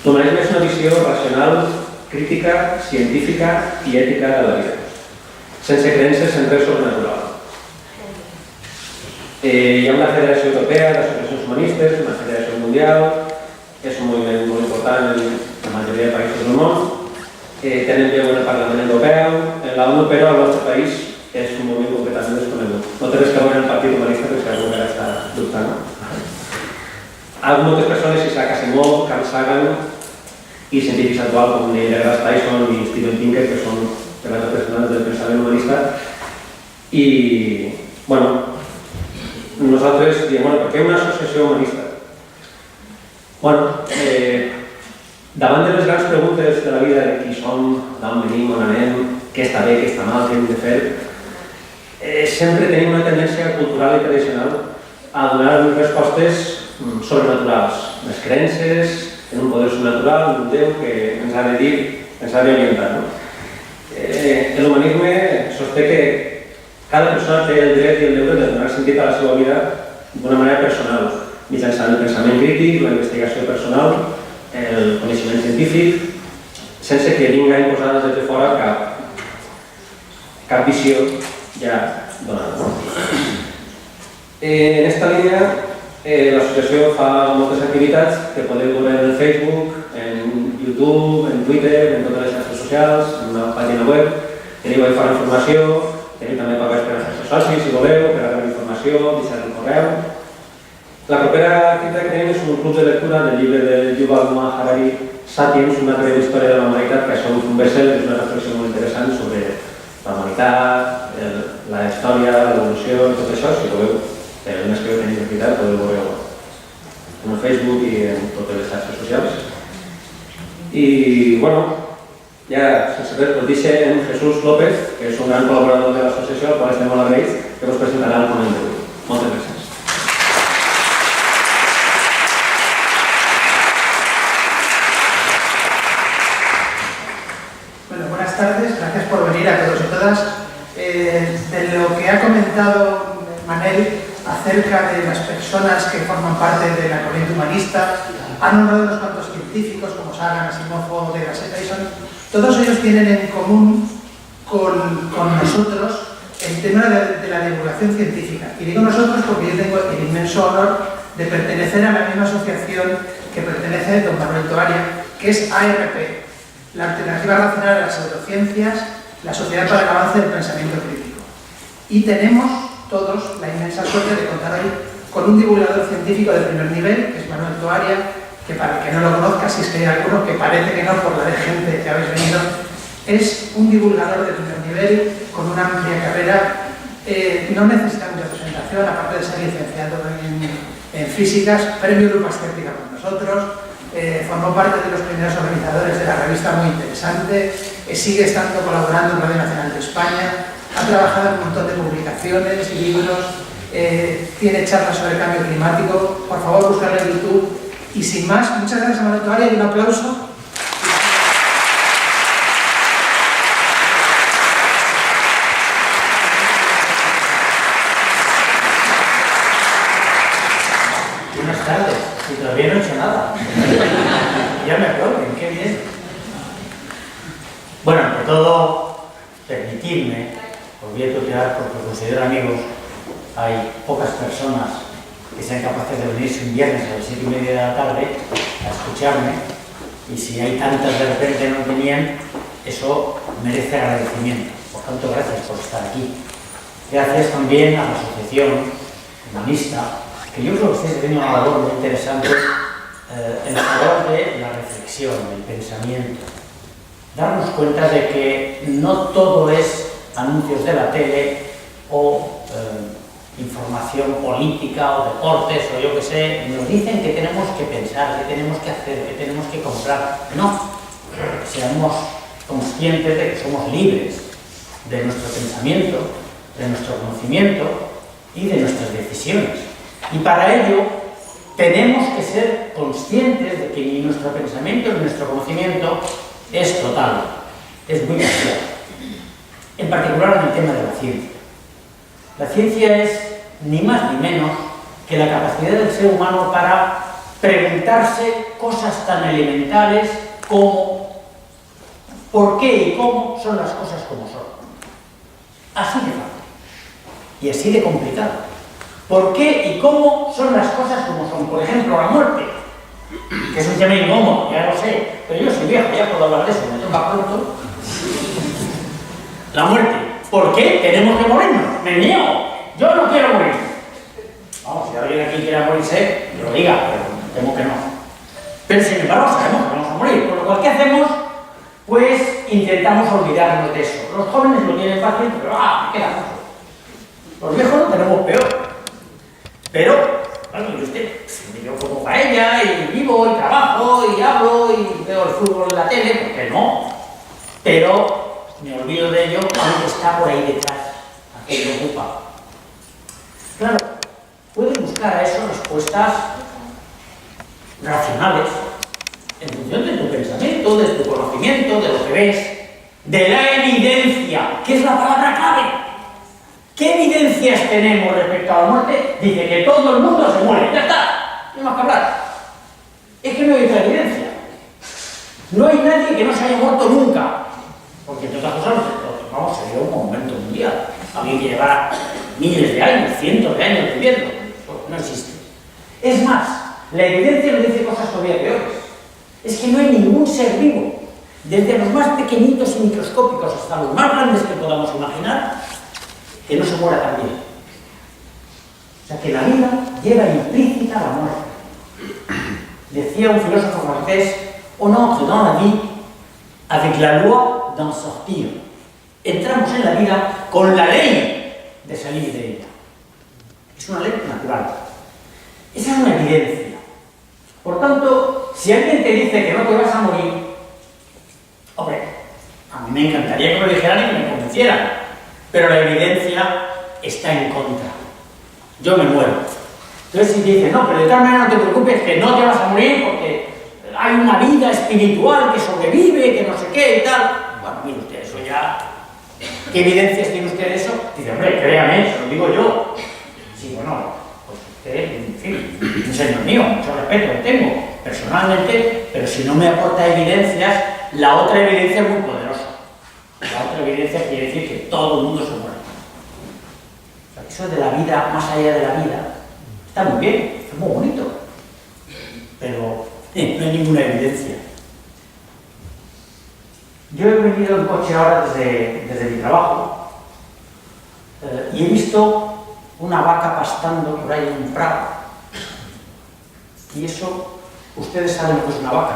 L'humanisme és una visió racional, crítica, científica i ètica de la vida, sense creences en res sobrenatural. Hi ha una Federació Europea d'Associacions Humanistes, una Federació Mundial, és un moviment molt important en la majoria de països del món, tenen veu en el Parlament Europeu, en la ONU, però al nostre país és un moviment completament desconegut. No té res que veure amb el Partit Humanista, perquè si algú encara està dubtant. Moltes persones, Isaac Asimov, Carl Sagan i científics actuals com Neil deGrasse Tyson i Steven Pinker, que són grans representants del pensament humanista. I, bueno, nosaltres diem, per què una associació humanista? Davant de les grans preguntes de la vida de qui som, d'on venim, on anem, què està bé, què està mal, què hem de fer, sempre tenim una tendència cultural i tradicional a donar respostes sobrenaturals, les creences en un poder sobrenatural, en un Déu que ens ha de dir, ens ha d'orientar. L'humanisme sosté que cada persona té el dret i el deure de donar sentit a la seva vida d'una manera personal, mitjançant el pensament crític, la investigació personal, el coneixement científic, sense que ningú hagi posat des de fora cap visió ja donada. En aquesta línia, l'associació fa moltes activitats que podeu veure en el Facebook, en YouTube, en Twitter, en totes les xarxes socials, en una pàgina web. Teniu ahí fora informació, teniu també papers per a fer socis, si voleu, per a rebre informació, deixar el correu. La propera activitat que tenim és un club de lectura del llibre de Yuval Noah Harari, Sapiens, una breu història de la humanitat, que ha sigut un best-seller, és una reflexió molt interessant sobre la humanitat, la història, l'evolució i tot això. Si voleu, més que teniu activitat, podeu veure en el Facebook i en totes les xarxes socials. I, bueno, ja sense res, us deixo en Jesús López, que és un gran col·laborador de l'associació, al qual estem molt agraïts, que us presentarà el ponent d'avui. Moltes gràcies. Buenas tardes, gracias por venir a todos y todas. De lo que ha comentado Manel acerca de las personas que forman parte de la corriente humanista, han nombrado unos cuantos científicos como Sagan, Asimov o deGrasse Tyson. Todos ellos tienen en común con nosotros el tema de la divulgación científica. Y digo nosotros porque yo tengo el inmenso honor de pertenecer a la misma asociación que pertenece don Manuel Toaria, que es ARP, la Alternativa Racional a las Pseudociencias, la Sociedad para el Avance del Pensamiento Crítico. Y tenemos todos la inmensa suerte de contar hoy con un divulgador científico de primer nivel, que es Manuel Toaria, que para el que no lo conozca, si es que hay alguno, que parece que no por la de gente que habéis venido, es un divulgador de primer nivel, con una amplia carrera, no necesita mucha presentación, aparte de ser licenciado en físicas, premio Lupa Escéptica con nosotros, formó parte de los primeros organizadores de la revista Muy Interesante, sigue estando colaborando en Radio Nacional de España, ha trabajado en un montón de publicaciones, libros, tiene charlas sobre el cambio climático. Por favor, buscarle en YouTube. Y sin más, muchas gracias a Manuel Toaria y un aplauso. Buenas tardes, y todavía no he hecho nada. Ya me aplauden, qué bien. Bueno, ante todo, permitidme, os voy a tutear porque os considero amigos. Hay pocas personas que sean capaces de venirse un viernes a las 7:30 de la tarde a escucharme, y si hay tantas de repente no venían, eso merece agradecimiento. Por tanto, gracias por estar aquí. Gracias también a la Asociación Humanista, que yo creo que estáis haciendo una labor muy interesante en favor de la reflexión, el pensamiento. Darnos cuenta de que no todo es anuncios de la tele o información política o deportes o yo que sé. Nos dicen que tenemos que pensar, que tenemos que hacer, que tenemos que comprar. No, seamos conscientes de que somos libres de nuestro pensamiento, de nuestro conocimiento y de nuestras decisiones. Y para ello tenemos que ser conscientes de que ni nuestro pensamiento ni nuestro conocimiento es total, es muy parcial. En particular en el tema de la ciencia. La ciencia es ni más ni menos que la capacidad del ser humano para preguntarse cosas tan elementales como ¿por qué y cómo son las cosas como son? Así de fácil y así de complicado. ¿Por qué y cómo son las cosas como son? Por ejemplo, la muerte, que es un tema incómodo, ya lo sé, pero yo soy viejo, ya puedo hablar de eso, me toca pronto. La muerte. ¿Por qué tenemos que morirnos? Me niego. Yo no quiero morir. Vamos, si alguien aquí quiere morirse, que lo diga, pero temo que no. Pero sin embargo sabemos que vamos a morir. Por lo cual, ¿qué hacemos? Pues intentamos olvidarnos de eso. Los jóvenes lo tienen fácil, pero me queda mucho. Los viejos lo tenemos peor. Pero, bueno, y usted, yo como paella, y vivo, y trabajo, y hablo, y veo el fútbol en la tele, ¿por qué no? Pero me olvido de ello, aunque está por ahí detrás, a quien me ocupa. Claro, puedes buscar a eso respuestas racionales, en función de tu pensamiento, de tu conocimiento, de lo que ves, de la evidencia, que es la palabra clave. ¿Qué evidencias tenemos respecto a la muerte? Dice que todo el mundo se muere, ya está, no hay más que hablar. Es que no hay otra evidencia. No hay nadie que no se haya muerto nunca, porque entre otras cosas, vamos, sería un momento mundial. Había que llevar miles de años, cientos de años viviendo. No existe. Es más, la evidencia nos dice cosas todavía peores. Es que no hay ningún ser vivo, desde los más pequeñitos y microscópicos hasta los más grandes que podamos imaginar, que no se muera también. O sea, que la vida lleva implícita la muerte. Decía un filósofo francés, on entre dans la vie avec la loi d'en sortir. Entramos en la vida con la ley de salir de ella. Es una ley natural. Esa es una evidencia. Por tanto, si alguien te dice que no te vas a morir, hombre, a mí me encantaría que me lo dijeran y que me convencieran, pero la evidencia está en contra. Yo me muero. Entonces, si te dicen, no, pero de tal manera no te preocupes, que no te vas a morir porque hay una vida espiritual que sobrevive, que no sé qué y tal. Bueno, mire usted, eso ya. ¿Qué evidencias tiene usted de eso? Dice, hombre, créame, se lo digo yo. Sí, bueno, pues usted, en fin, un señor mío, mucho respeto le tengo, personalmente, pero si no me aporta evidencias, la otra evidencia es muy poderosa. La otra evidencia quiere decir que todo el mundo se muere. O sea, eso de la vida, más allá de la vida, está muy bien, es muy bonito, pero no hay ninguna evidencia. Yo he venido en coche ahora desde mi trabajo y he visto una vaca pastando por ahí en un prado. Y eso, ustedes saben lo que es una vaca.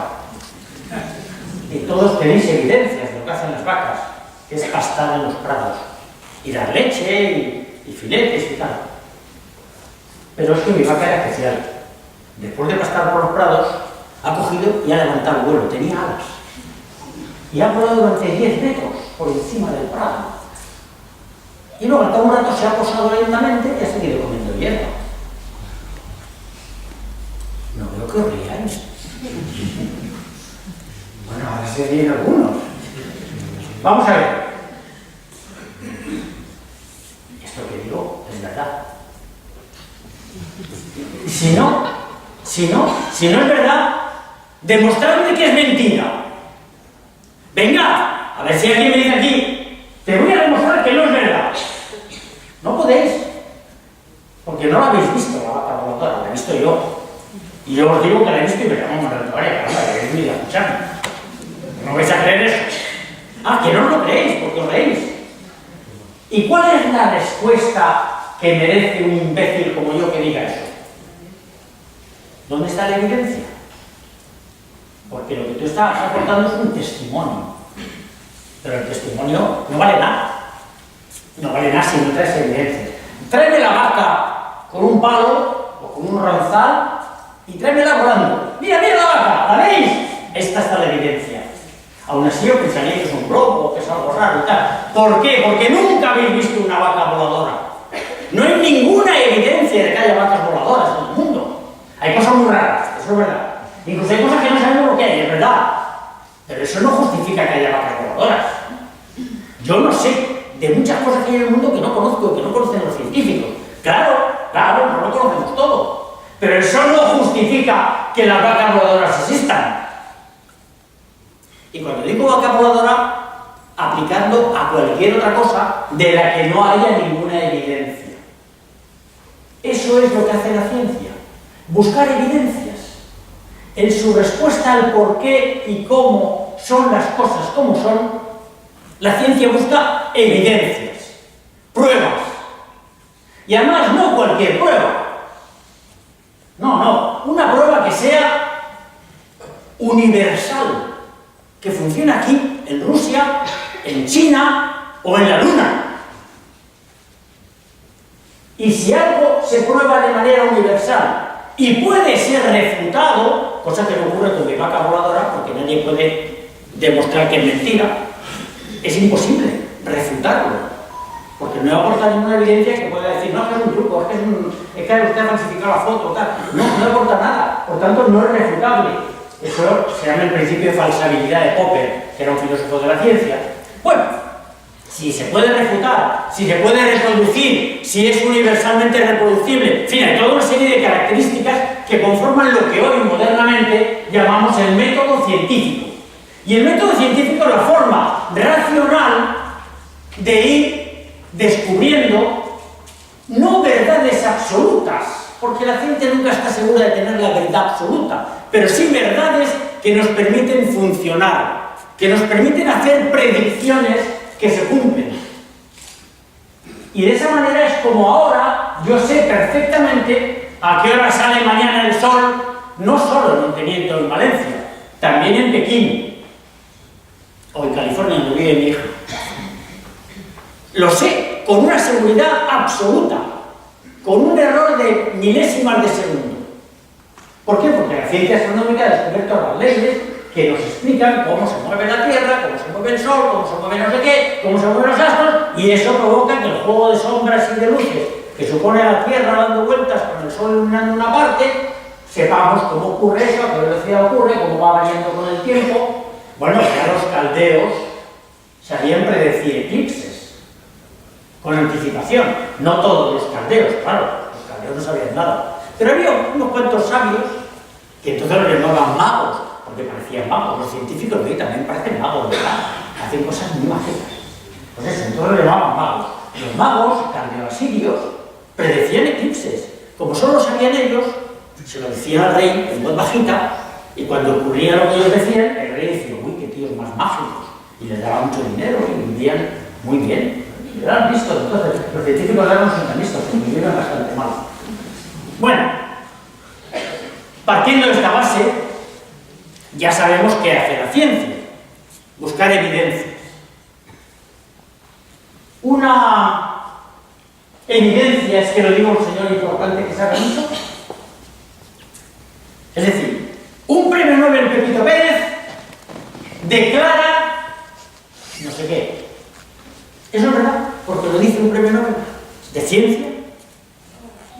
Y todos tenéis evidencias de lo que hacen las vacas, que es pastar en los prados y dar leche y filetes y tal. Pero es que mi vaca era especial. Después de pastar por los prados, ha cogido y ha levantado el vuelo, tenía alas. Y ha volado durante 10 metros por encima del prado. Y luego, al cabo de un rato, se ha posado lentamente y ha seguido comiendo hierba. No veo que os riáis. Bueno, ahora se ríen algunos. Vamos a ver. Esto que digo es verdad. Si no es verdad, demostradme que es mentira. Venga, a ver si alguien me dice aquí, te voy a demostrar que no es verdad. No podéis, porque no la habéis visto, la vaca voladora, la he visto yo. Y yo os digo que la he visto y me llamo Manuel Tavares, caramba, que habéis venido a escucharme. ¿No vais a creer eso? Ah, que no os lo creéis, porque os reís. ¿Y cuál es la respuesta que merece un imbécil como yo que diga eso? ¿Dónde está la evidencia? Porque lo que tú estás aportando es un testimonio. Pero el testimonio no vale nada. No vale nada si no traes evidencia. Tráeme la vaca con un palo o con un ronzal y tráemela volando. ¡Mira, mira la vaca! ¿La veis? Esta está la evidencia. Aún así yo pensaría que es un globo o que es algo raro y tal. ¿Por qué? Porque nunca habéis visto una vaca voladora. No hay ninguna evidencia de que haya vacas voladoras en el mundo. Hay cosas muy raras, eso es verdad. Incluso hay cosas que no sabemos lo que hay, es verdad. Pero eso no justifica que haya vacas voladoras. Yo no sé de muchas cosas que hay en el mundo que no conozco, que no conocen los científicos. Claro, no lo conocemos todo. Pero eso no justifica que las vacas voladoras existan. Y cuando digo vaca voladora, aplicando a cualquier otra cosa de la que no haya ninguna evidencia. Eso es lo que hace la ciencia, buscar evidencias. En su respuesta al por qué y cómo son las cosas como son, la ciencia busca evidencias, pruebas. Y además no cualquier prueba. No, una prueba que sea universal, que funcione aquí, en Rusia, en China o en la Luna. Y si algo se prueba de manera universal y puede ser refutado, cosa que no ocurre con mi vaca voladora, porque nadie puede demostrar que es mentira, es imposible refutarlo, porque no aporta ninguna evidencia que pueda decir, no, que es un truco, es que usted ha falsificado la foto, tal. No aporta nada, por tanto no es refutable. Eso se llama el principio de falsabilidad de Popper, que era un filósofo de la ciencia. Bueno, si se puede refutar, si se puede reproducir, si es universalmente reproducible, en fin, hay toda una serie de características que conforman lo que hoy modernamente llamamos el método científico. Y el método científico es la forma racional de ir descubriendo no verdades absolutas, porque la ciencia nunca está segura de tener la verdad absoluta, pero sí verdades que nos permiten funcionar, que nos permiten hacer predicciones que se cumplen. Y de esa manera es como ahora yo sé perfectamente a qué hora sale mañana el sol, no solo en Monteniente o en Valencia, también en Pekín o en California, donde vive mi hija. Lo sé con una seguridad absoluta, con un error de milésimas de segundo. ¿Por qué? Porque la ciencia astronómica ha descubierto las leyes que nos explican cómo se mueve la Tierra, cómo se mueve el Sol, cómo se mueve no sé qué, cómo se mueven los astros, y eso provoca que el juego de sombras y de luces que supone la Tierra dando vueltas con el Sol iluminando una parte, sepamos cómo ocurre eso, a qué velocidad ocurre, cómo va variando con el tiempo. Bueno, ya los caldeos sabían predecir eclipses con anticipación. No todos los caldeos, claro, los caldeos no sabían nada. Pero había unos cuantos sabios que entonces los llamaban magos, porque parecían magos. Los científicos de hoy también parecen magos, ¿verdad? Hacen cosas muy mágicas. Pues eso, entonces los llamaban magos. Los magos, caldeoasirios, predecían eclipses. Como solo sabían ellos, se lo decían al rey en voz bajita, y cuando ocurría lo que ellos decían, el rey decía, uy, qué tíos más mágicos. Y les daba mucho dinero y vivían muy bien. Y lo han visto, entonces los científicos eran los listos, porque vivían bastante mal. Bueno, partiendo de esta base, ya sabemos qué hace la ciencia: buscar evidencias. Una evidencia, es que lo digo un señor importante que sabe mucho, es decir, un premio Nobel Pepito Pérez declara no sé qué. ¿Eso es verdad? Porque lo dice un premio Nobel de ciencia.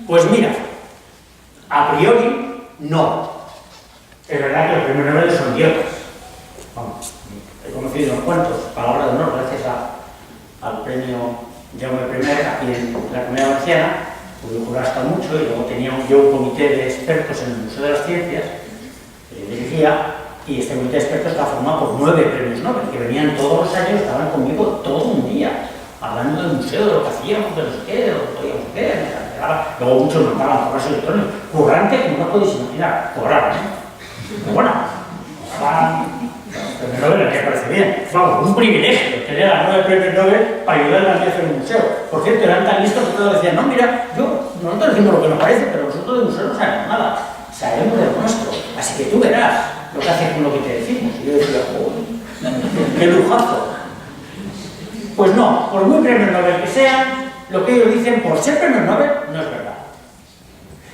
Pues mira, a priori no. Es verdad que los premios Nobel son idiotas. Vamos, he conocido unos cuantos, palabra de honor, gracias al premio Jaume I aquí en la Comunidad Valenciana, porque yo juraba hasta mucho, y luego tenía yo un comité de expertos en el Museo de las Ciencias que yo dirigía, y este comité de expertos estaba formado por 9 premios Nobel que venían todos los años, estaban conmigo todo un día hablando del museo, de lo que hacíamos, de no sé qué, de lo que podíamos ver. Luego muchos mandaban correos electrónicos, currante, como no podéis imaginar, cobraban, ¿eh? Pero bueno, premios Nobel me parece bien. Vamos, un privilegio tener a 9 premios Nobel para ayudar a la ciencia en el museo. Por cierto, eran tan listos que todos decían, no, mira, nosotros decimos lo que nos parece, pero nosotros del museo no sabemos nada, sabemos de lo nuestro, así que tú verás lo que haces con lo que te decimos. Y yo decía, oh, qué lujazo. Pues no, por muy premios Nobel que sean, lo que ellos dicen por ser premios Nobel no es verdad.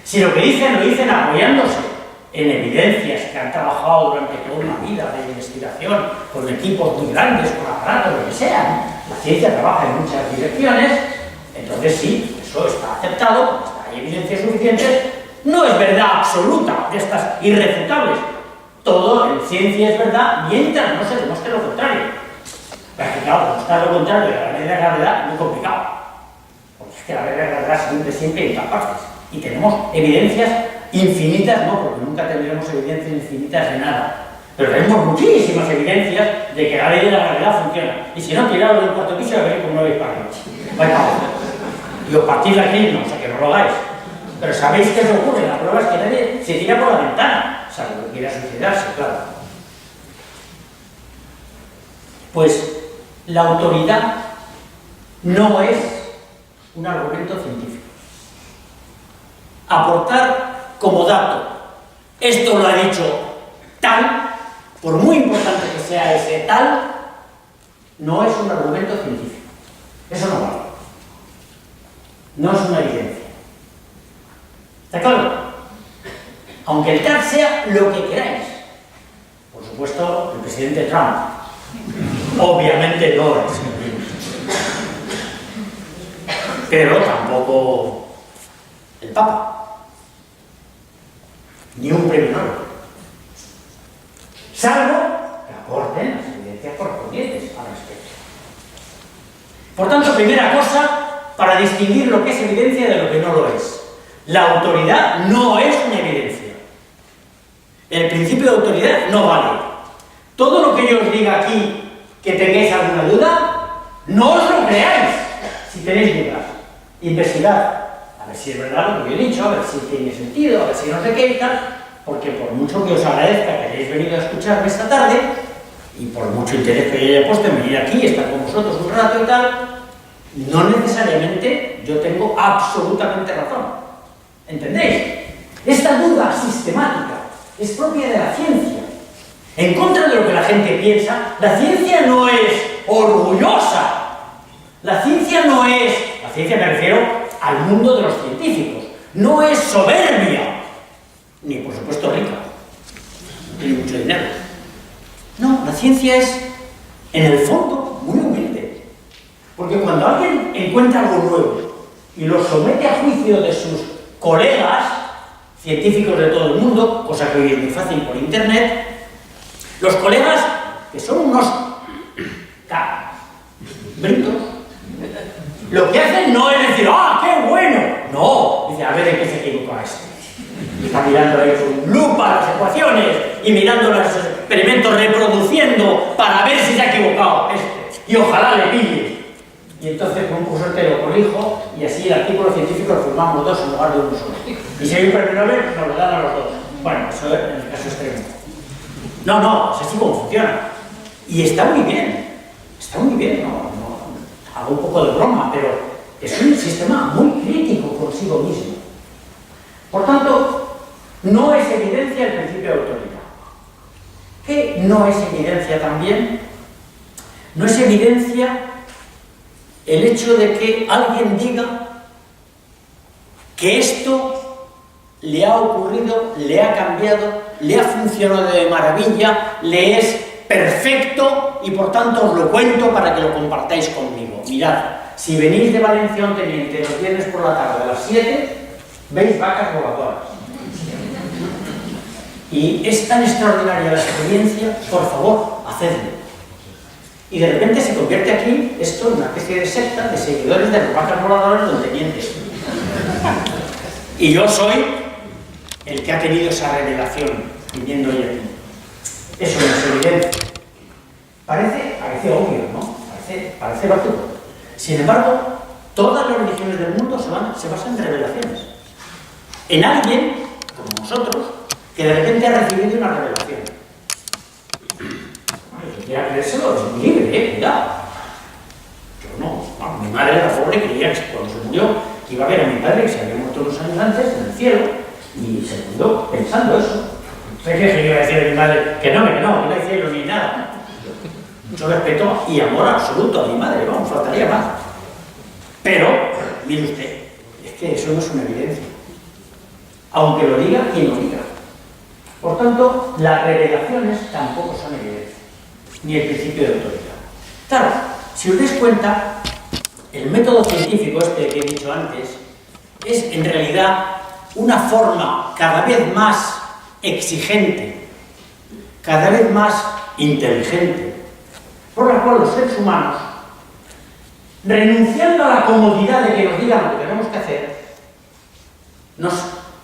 Si lo que dicen, lo dicen apoyándose en evidencias que han trabajado durante toda una vida de investigación, con equipos muy grandes, con aparatos, lo que sea. La ciencia trabaja en muchas direcciones, entonces sí, eso está aceptado, hay evidencias suficientes. No es verdad absoluta de estas irrefutables. Todo en ciencia es verdad mientras no se demuestre lo contrario. Pero es que, claro, demostrar lo contrario de la ley de la gravedad es muy complicado. Porque es que la ley de la gravedad siempre en todas partes. Y tenemos evidencias infinitas no, porque nunca tendremos evidencias infinitas de nada. Pero tenemos muchísimas evidencias de que la ley de la gravedad funciona. Y si no, tirarlo del cuarto piso y a ver cómo no veis para arriba. Vais para abajo. Y os partís de aquí, no, o sea que no lo hagáis. Pero sabéis qué os ocurre. La prueba es que nadie se tira por la ventana. O sea, que quiera suicidarse, claro. Pues la autoridad no es un argumento científico. Aportar como dato, esto lo ha dicho tal, por muy importante que sea ese tal, no es un argumento científico. Eso no vale. No es una evidencia. ¿Está claro? Aunque el tal sea lo que queráis. Por supuesto, el presidente Trump obviamente no es. Pero tampoco el Papa. Ni un premio Nobel. Salvo que aporten las evidencias correspondientes al respecto. Por tanto, primera cosa, para distinguir lo que es evidencia de lo que no lo es. La autoridad no es una evidencia. El principio de autoridad no vale. Todo lo que yo os diga aquí, que tengáis alguna duda, no os lo creáis. Si tenéis dudas, investigad. A ver si es verdad lo que yo he dicho, a ver si tiene sentido, a ver si no sé qué y tal, porque por mucho que os agradezca que hayáis venido a escucharme esta tarde, y por mucho interés que yo haya puesto en venir aquí y estar con vosotros un rato y tal, no necesariamente yo tengo absolutamente razón. ¿Entendéis? Esta duda sistemática es propia de la ciencia. En contra de lo que la gente piensa, la ciencia no es orgullosa. La ciencia no es, la ciencia me refiero al mundo de los científicos, no es soberbia, ni por supuesto rica, ni mucho dinero. No, la ciencia es, en el fondo, muy humilde. Porque cuando alguien encuentra algo nuevo y lo somete a juicio de sus colegas, científicos de todo el mundo, cosa que hoy es muy fácil por internet, los colegas, que son unos brincos, lo que hacen no es decir, ¡ah, qué bueno! No, dice, a ver en qué se equivoca este. Y está mirando ahí con lupa las ecuaciones y mirando los experimentos, reproduciendo para ver si se ha equivocado este. Y ojalá le pille. Y entonces con un curso entero corrijo y así el artículo científico lo firmamos los dos en lugar de uno solo. Y si hay un premio Nobel, nos lo dan a los dos. Bueno, eso en el caso extremo. No, es así como funciona. Y está muy bien, no, hago un poco de broma, pero es un sistema muy crítico consigo mismo. Por tanto, no es evidencia el principio de autoridad. ¿Qué no es evidencia también? No es evidencia el hecho de que alguien diga que esto le ha ocurrido, le ha cambiado, le ha funcionado de maravilla, le es perfecto y por tanto os lo cuento para que lo compartáis conmigo. Mirad, si venís de Valencia a un teniente los viernes por la tarde a las 7, veis vacas voladoras. Y es tan extraordinaria la experiencia, por favor, hacedlo. Y de repente se convierte aquí esto en una especie de secta de seguidores de las vacas voladoras del teniente. Y yo soy el que ha tenido esa revelación viniendo hoy aquí. Eso no es evidencia. Parece obvio, ¿no? Parece lógico. Sin embargo, todas las religiones del mundo se basan en revelaciones. En alguien, como nosotros, que de repente ha recibido una revelación. El que quiera creérselo es muy libre, cuidado. Yo no. Mi madre era pobre, creía que cuando se murió que iba a ver a mi padre que se había muerto unos años antes en el cielo y se murió pensando eso. ¿Usted cree que yo iba a decir a mi madre que no hay cielo ni nada? Mucho respeto y amor absoluto a mi madre, vamos, faltaría más. Pero, mire usted, es que eso no es una evidencia. Aunque lo diga quien lo diga. Por tanto, las revelaciones tampoco son evidencia, ni el principio de autoridad. Claro, si os dais cuenta, el método científico este que he dicho antes es en realidad una forma cada vez más exigente, cada vez más inteligente, por la cual los seres humanos, renunciando a la comodidad de que nos digan lo que tenemos que hacer, nos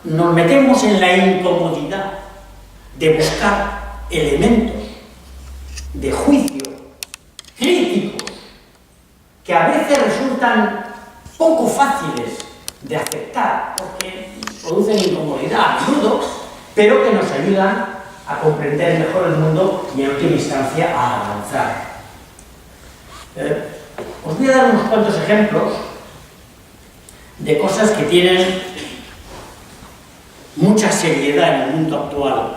nos metemos en la incomodidad de buscar elementos de juicio críticos que a veces resultan poco fáciles de aceptar porque producen incomodidad a menudo, pero que nos ayudan a comprender mejor el mundo y en última instancia a avanzar. Os voy a dar unos cuantos ejemplos de cosas que tienen mucha seriedad en el mundo actual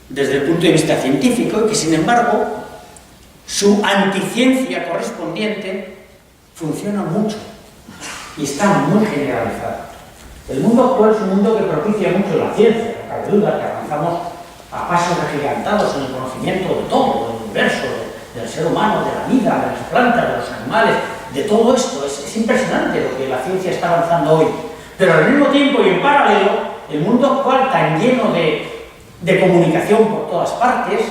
desde el punto de vista científico y que sin embargo su anticiencia correspondiente funciona mucho y está muy generalizada. El mundo actual es un mundo que propicia mucho la ciencia, no cabe duda que avanzamos a pasos agigantados en el conocimiento de todo, del universo, del ser humano, de la vida, de las plantas, de los animales, de todo esto. Es impresionante lo que la ciencia está avanzando hoy. Pero al mismo tiempo y en paralelo, el mundo actual tan lleno de comunicación por todas partes,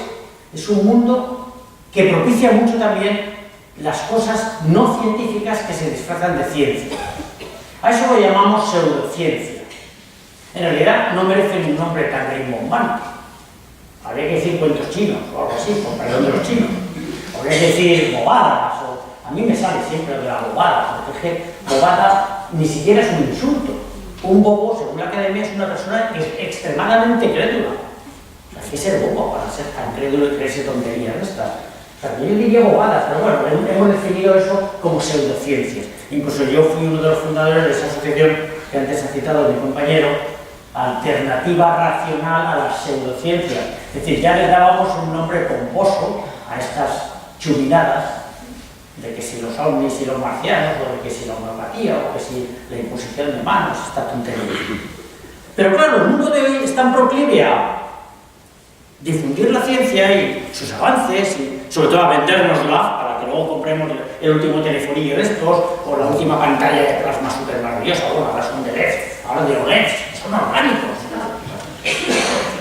es un mundo que propicia mucho también las cosas no científicas que se disfrazan de ciencia. A eso lo llamamos pseudociencia. En realidad no merecen un nombre tan rimbombante. Habría que decir cuentos chinos o algo así, con perdón de los chinos. Habría que decir bobadas, o a mí me sale siempre de la bobada, porque es que bobada ni siquiera es un insulto. Un bobo, según la academia, es una persona que es extremadamente crédula. Hay que ser bobo para ser tan crédulo y creerse tonterías de estas. O sea, yo diría bobadas, pero bueno, hemos definido eso como pseudociencias. Incluso yo fui uno de los fundadores de esa asociación que antes ha citado mi compañero, Alternativa Racional a las Pseudociencias. Es decir, ya le dábamos un nombre pomposo a estas churinadas de que si los ovnis y los marcianos, o de que si la homeopatía, o que si la imposición de manos, esta tontería. Pero claro, el mundo de hoy es tan proclive a difundir la ciencia y sus avances, y sobre todo a vendérnosla para que luego compremos el último telefonillo de estos, o la última pantalla de plasma súper maravillosa, bueno, ahora son de LED, ahora de OLED, son orgánicos.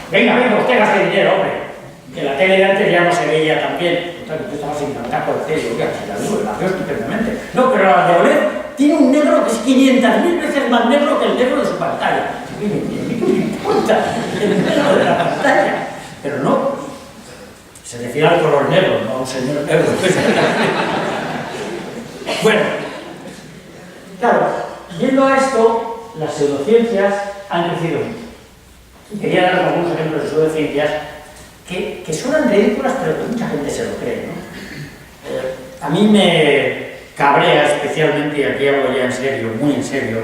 Venga, usted gaste dinero, hombre. Que la tele de antes ya no se veía tan bien. Entonces, tú estabas encantado por el tele, la veo estupendamente. No, pero la de OLED tiene un negro que es 500.000 veces más negro que el negro de su pantalla. ¿Qué me importa el negro de la pantalla? Pero no, se refiere al color negro, no a un señor negro. Bueno, claro, viendo a esto, las pseudociencias han crecido mucho. Y quería dar algunos ejemplos de pseudociencias que suenan ridículas, pero que mucha gente se lo cree, ¿no? A mí me cabrea especialmente, y aquí hablo ya en serio, muy en serio,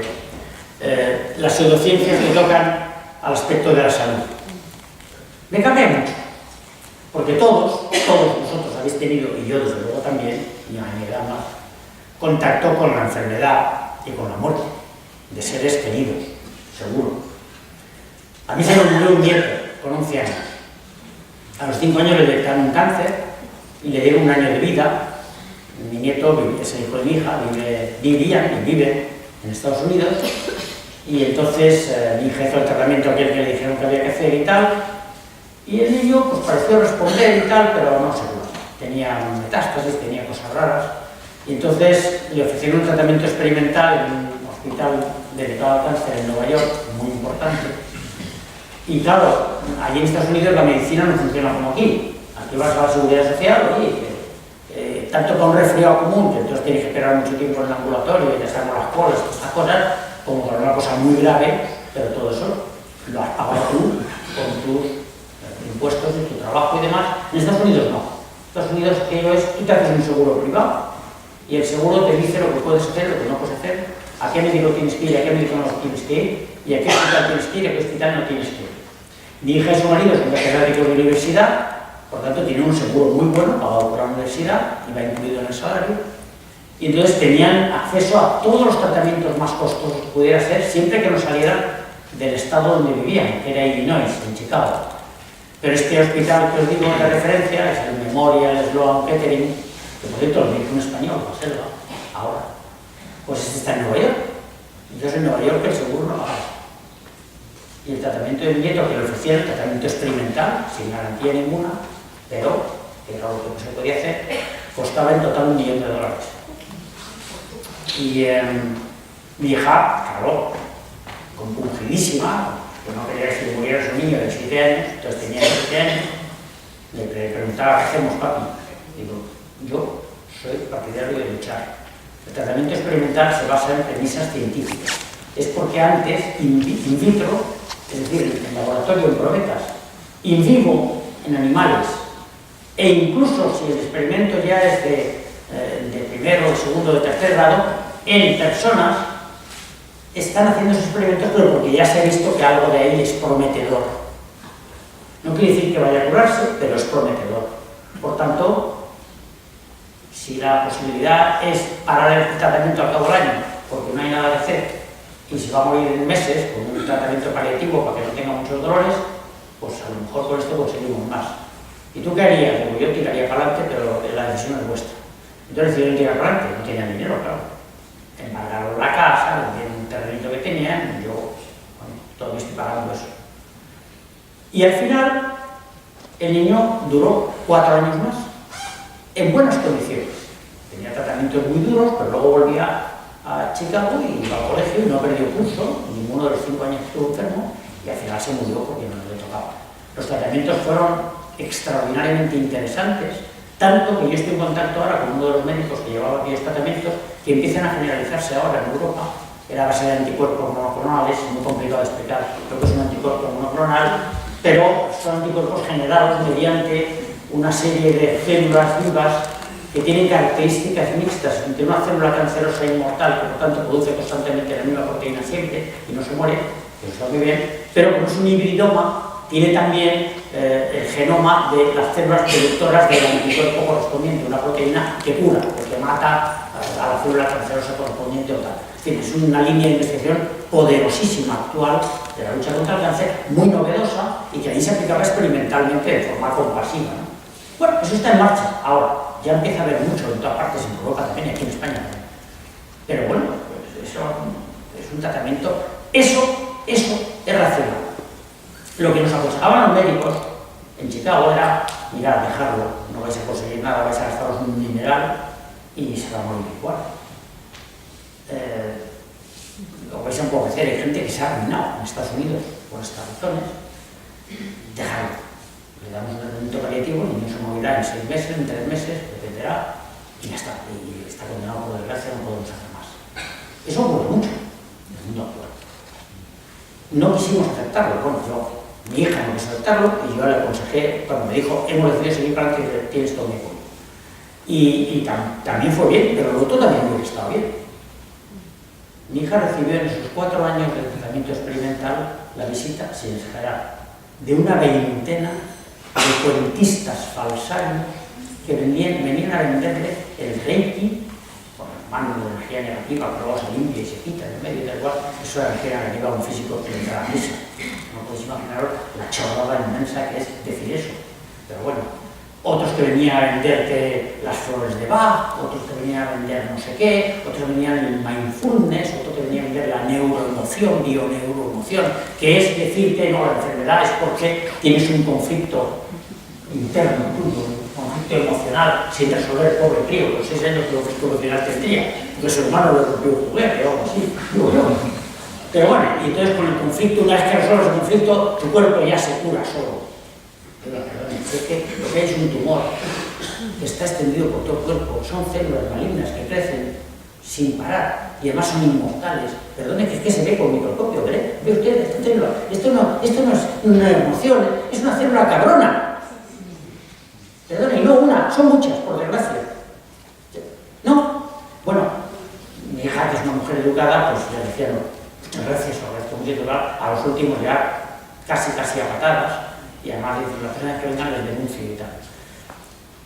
las pseudociencias que tocan al aspecto de la salud. Me cabrea mucho, porque todos vosotros habéis tenido, y yo desde luego también, y a mi edad más, contacto con la enfermedad y con la muerte de seres queridos, seguro. A mí se me murió un nieto con 11 años. A los 5 años le detectaron un cáncer y le dieron 1 año de vida. Mi nieto es el hijo de mi hija, vive en Estados Unidos, y entonces mi hija hizo el tratamiento aquel que le dijeron que había que hacer y tal, y el niño pues pareció responder y tal, pero no se pudo. Tenía metástasis, tenía cosas raras, y entonces le ofrecieron un tratamiento experimental en un hospital dedicado al cáncer en Nueva York, muy importante. Y claro, allí en Estados Unidos la medicina no funciona como aquí. Aquí vas a la seguridad social, oye, tanto con un resfriado común, que entonces tienes que esperar mucho tiempo en el ambulatorio y te sacan las colas, estas cosas, como con una cosa muy grave, pero todo eso lo has pagado tú con tus impuestos y tu trabajo y demás. En Estados Unidos no. En Estados Unidos aquello es, tú te haces un seguro privado y el seguro te dice lo que puedes hacer, lo que no puedes hacer, a qué médico tienes que ir, a qué médico no tienes que ir, y a qué hospital tienes que ir, a qué hospital no tienes que ir. Mi hija y su marido son catedráticos de universidad, por tanto tienen un seguro muy bueno pagado por la universidad y va incluido en el salario, y entonces tenían acceso a todos los tratamientos más costosos que pudiera hacer siempre que no salieran del estado donde vivían, que era Illinois, en Chicago. Pero este hospital que os digo de referencia es el Memorial Sloan Kettering, que por cierto lo dice un español, la selva, ahora. Pues este está en Nueva York. Entonces en Nueva York el seguro no paga. Y el tratamiento de mi nieto que le ofrecían, el tratamiento experimental, sin garantía ninguna, pero que era lo que no se podía hacer, costaba en total $1 millón. Y mi hija, claro, compungidísima, que no quería que se muriera su niño de 7 años, entonces tenía 7 años, le preguntaba, ¿qué hacemos, papi? Digo, yo soy partidario de luchar. El tratamiento experimental se basa en premisas científicas. Es porque antes, in vitro, es decir, en laboratorio, en probetas, in vivo, en animales, e incluso si el experimento ya es de primero, de segundo, de tercer grado, en personas, están haciendo esos experimentos, pero porque ya se ha visto que algo de ahí es prometedor. No quiere decir que vaya a curarse, pero es prometedor. Por tanto, si la posibilidad es parar el tratamiento al cabo del año, porque no hay nada que hacer, y se va a morir en meses con un tratamiento paliativo para que no tenga muchos dolores, pues a lo mejor con esto conseguimos más. ¿Y tú qué harías? Como yo tiraría para adelante, pero la decisión es vuestra. Entonces decidieron tirar para adelante, no tenían dinero, claro. Embargaron la casa, vendieron un terrenito que tenían, y yo, bueno, todavía estoy pagando eso. Y al final, el niño duró 4 años más, en buenas condiciones. Tenía tratamientos muy duros, pero luego volvía a Chicago y iba al colegio y no perdió curso, ninguno de los 5 años que estuvo enfermo, y al final se murió porque no le tocaba. Los tratamientos fueron extraordinariamente interesantes, tanto que yo estoy en contacto ahora con uno de los médicos que llevaba aquellos tratamientos que empiezan a generalizarse ahora en Europa. Era a base de anticuerpos monoclonales, es muy complicado de explicar lo que es un anticuerpo monoclonal, pero son anticuerpos generados mediante una serie de células vivas que tienen características mixtas entre una célula cancerosa e inmortal, que por tanto produce constantemente la misma proteína siempre y no se muere, que está muy bien, pero como es un hibridoma, tiene también el genoma de las células productoras del anticuerpo correspondiente, una proteína que cura, porque mata a la célula cancerosa correspondiente o tal. Es decir, es una línea de investigación poderosísima actual de la lucha contra el cáncer, muy novedosa y que ahí se aplicaba experimentalmente de forma compasiva, ¿no? Bueno, eso está en marcha ahora, ya empieza a haber mucho en todas partes, en Europa también y aquí en España también. Pero bueno, pues eso es un tratamiento, eso es racional. Lo que nos aconsejaban los médicos en Chicago era, mirad, dejarlo, no vais a conseguir nada, vais a gastaros un dineral y se va a morir igual. Lo vais a empobrecer, hay gente que se ha arruinado en Estados Unidos por estas razones. Dejarlo. Le damos un tratamiento paliativo, el niño se morirá en 6 meses, en 3 meses, dependerá, y ya está. Y está condenado por desgracia, no podemos hacer más. Eso ocurre mucho en el mundo actual. No quisimos aceptarlo, bueno, mi hija no quiso aceptarlo y yo le aconsejé, cuando me dijo, hemos decidido seguir para que tienes todo mi apoyo. Y también fue bien, pero lo otro también hubiera estado bien. Mi hija recibió en esos 4 años de tratamiento experimental la visita, sin exagerar, de una veintena de cuentistas falsarios que venían a venderle el Reiki, con manos de energía negativa, pero luego se limpia y se quita en el medio del cual, eso era energía negativa a un físico que le entra a la misa. No podéis imaginaros la chorrada inmensa que es decir eso. Pero bueno, otros que venían a venderte las flores de Bach, otros que venían a vender no sé qué, otros venían el mindfulness, otros que venían a vender la neuroemoción, bioneuroemoción, que es decirte, no, la enfermedad es porque tienes un conflicto interno tuyo, un conflicto emocional sin resolver, pobre crío, los 6 años que conflicto emocional tendría, porque su hermano le rompió un juguete o algo así, digo yo. Pero bueno, y entonces con el conflicto, una vez que resuelves el conflicto, tu cuerpo ya se cura solo. Pero es que lo que hay es un tumor que está extendido por todo el cuerpo, son células malignas que crecen sin parar y además son inmortales. Perdone, que es que se ve por microscopio, ¿ve? Ve usted esta célula, esto no es una emoción, es una célula cabrona. Perdone, y no una, son muchas, por desgracia. ¿No? Bueno, mi hija, que es una mujer educada, pues ya decía, no. Gracias a los últimos ya casi a patadas, y además dicen las personas que vengan les denuncio y tal.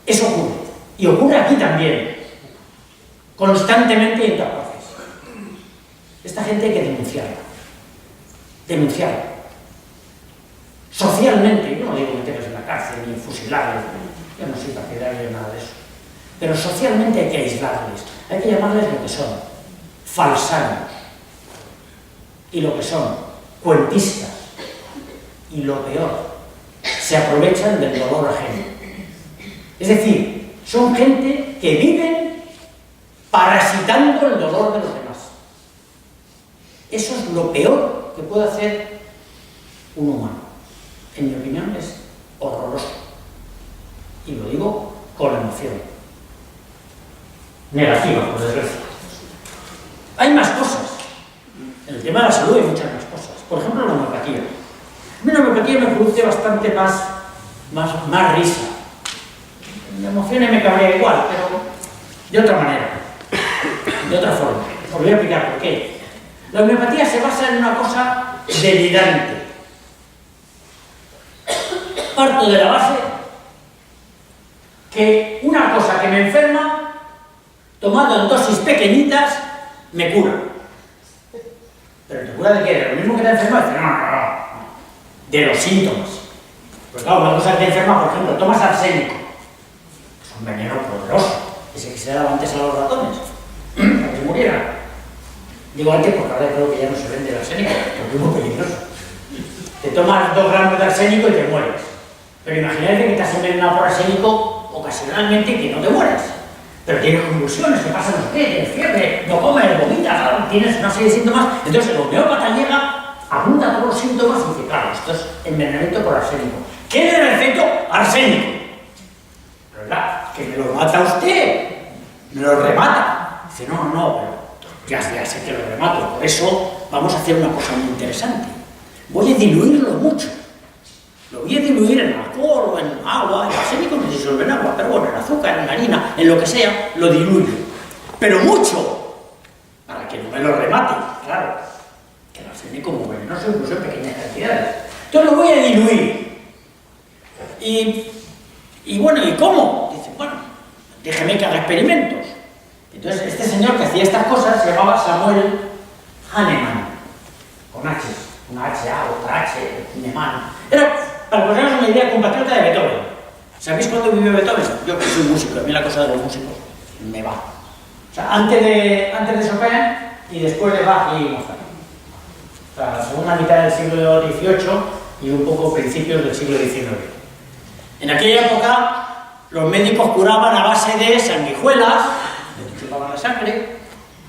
Eso ocurre, y ocurre aquí también, constantemente y en todas partes. Esta gente hay que denunciarla. Socialmente, yo no digo meterlos en la cárcel ni fusilarlos, yo no soy partidario de nada de eso, pero socialmente hay que aislarles, hay que llamarles lo que son, falsarios. Y lo que son cuentistas, y lo peor, se aprovechan del dolor ajeno. Es decir, son gente que viven parasitando el dolor de los demás. Eso es lo peor peor que puede hacer un humano. En mi opinión es horroroso. Y lo digo con emoción. Negativa, por desgracia. Hay más cosas. En el tema de la salud hay muchas más cosas. Por ejemplo, la homeopatía. A mí la homeopatía me produce bastante más risa. Me emociona y me cabrea igual, pero de otra manera, de otra forma. Os voy a explicar por qué. La homeopatía se basa en una cosa delirante. Parto de la base que una cosa que me enferma, tomando en dosis pequeñitas, me cura. ¿Pero te cura de qué? ¿De lo mismo que te enferma? No. De los síntomas. Pues claro, una cosa que te enferma, por ejemplo, tomas arsénico. Es un veneno poderoso. Ese que se daba antes a los ratones, para que se murieran. Digo antes porque ahora creo que ya no se vende el arsénico, porque es muy peligroso. Te tomas 2 gramos de arsénico y te mueres. Pero imagínate que te has envenenado por arsénico ocasionalmente y que no te mueres. Pero tienes convulsiones, te pasa no sé qué, tienes fiebre, no comes, vomitas, tienes una serie de síntomas. Entonces el homeópata llega, apunta todos los síntomas y dice, claro, esto es envenenamiento por arsénico. ¿Qué le da efecto? Arsénico. ¿Verdad? Que me lo mata usted, me lo remata. Dice, no, pero ya sé que lo remato. Por eso vamos a hacer una cosa muy interesante. Voy a diluirlo mucho. Lo voy a diluir en alcohol o en agua. El arsénico no se disuelve en agua, pero bueno, en azúcar, en harina, en lo que sea, lo diluyo. Pero mucho, para que no me lo remate. Claro, que el arsénico como venenoso incluso en pequeñas cantidades. Entonces lo voy a diluir. Y bueno, ¿y cómo? Dice, bueno, déjeme que haga experimentos. Entonces este señor que hacía estas cosas se llamaba Samuel Hahnemann, con H, una H-A, otra H, Hahnemann. Era, para que os hagáis una idea, compatriota de Beethoven. ¿Sabéis cuándo vivió Beethoven? Yo que soy músico, a mí la cosa de los músicos me va. O sea, antes de Chopin y después de Bach y Mozart. O sea, la segunda mitad del siglo XVIII y un poco principios del siglo XIX. En aquella época los médicos curaban a base de sanguijuelas, le chupaban la sangre,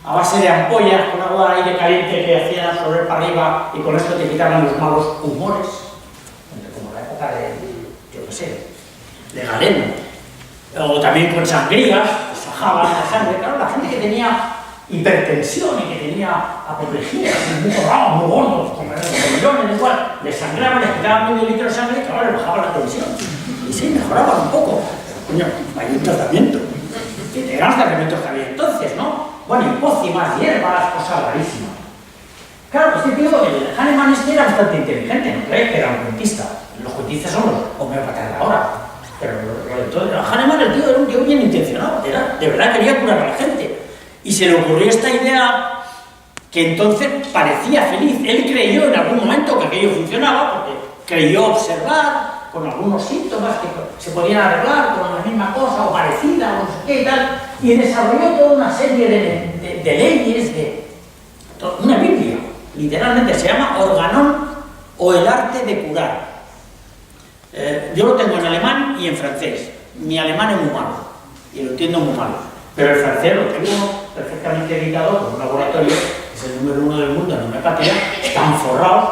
a base de ampollas con agua de aire caliente que hacían absorber para arriba y con esto te quitaban los malos humores, como la época de, yo qué sé, de Galeno. O también con sangrías, pues sajaban la sangre. Claro, la gente que tenía hipertensión y que tenía apoplejía, muy gordos, muy gordos, con millones, igual, les sangraban, les quitaban medio litro de sangre y claro, les bajaba la tensión. Y sí, mejoraban un poco. Coño, hay un tratamiento. Que eran los tratamientos que había entonces, ¿no? Bueno, y pócimas, hierbas, cosas rarísimas. Claro, este tío, el Hahnemann este era bastante inteligente, ¿no creéis? Que era un cuentista. Los cuentistas son los homeópatas de ahora. Pero entonces, Hahnemann, el tío, era un tío bien intencionado. De verdad quería curar a la gente. Y se le ocurrió esta idea que entonces parecía feliz. Él creyó en algún momento que aquello funcionaba, porque creyó observar con algunos síntomas que se podían arreglar con la misma cosa o parecida o no sé qué y tal, y desarrolló toda una serie de leyes, una Biblia, literalmente se llama Organon o el arte de curar. Yo lo tengo en alemán y en francés. Mi alemán es muy malo y lo entiendo muy mal, pero el francés lo tengo perfectamente editado por un laboratorio que es el número 1 del mundo en homeopatía. Están forrados,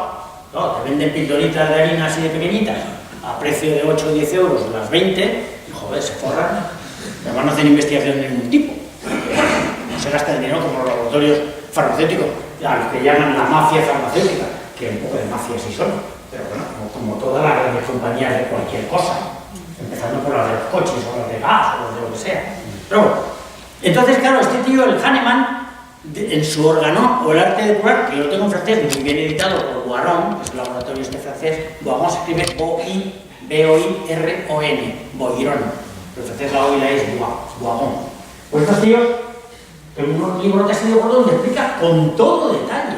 ¿no? Te venden pildoritas de harina así de pequeñitas a precio de 8 o 10 euros las 20, y joder, se forran. Además no hacen investigación de ningún tipo. No se gasta el dinero como los laboratorios farmacéuticos, a los que llaman la mafia farmacéutica, que un poco de mafia sí son, pero bueno, como todas las grandes compañías de cualquier cosa, empezando por las de los coches, o las de gas, o las de lo que sea. Pero bueno, entonces claro, este tío, el Hahnemann, en su órgano, o el arte de curar, que yo lo tengo en francés, muy bien editado por Boiron, que es el laboratorio este francés. Boiron se escribe B-O-I-R-O-N, Boiron. Pero en francés la O y la E es Boiron. Pues estos tíos, en un libro que ha sido gordo, donde explica con todo detalle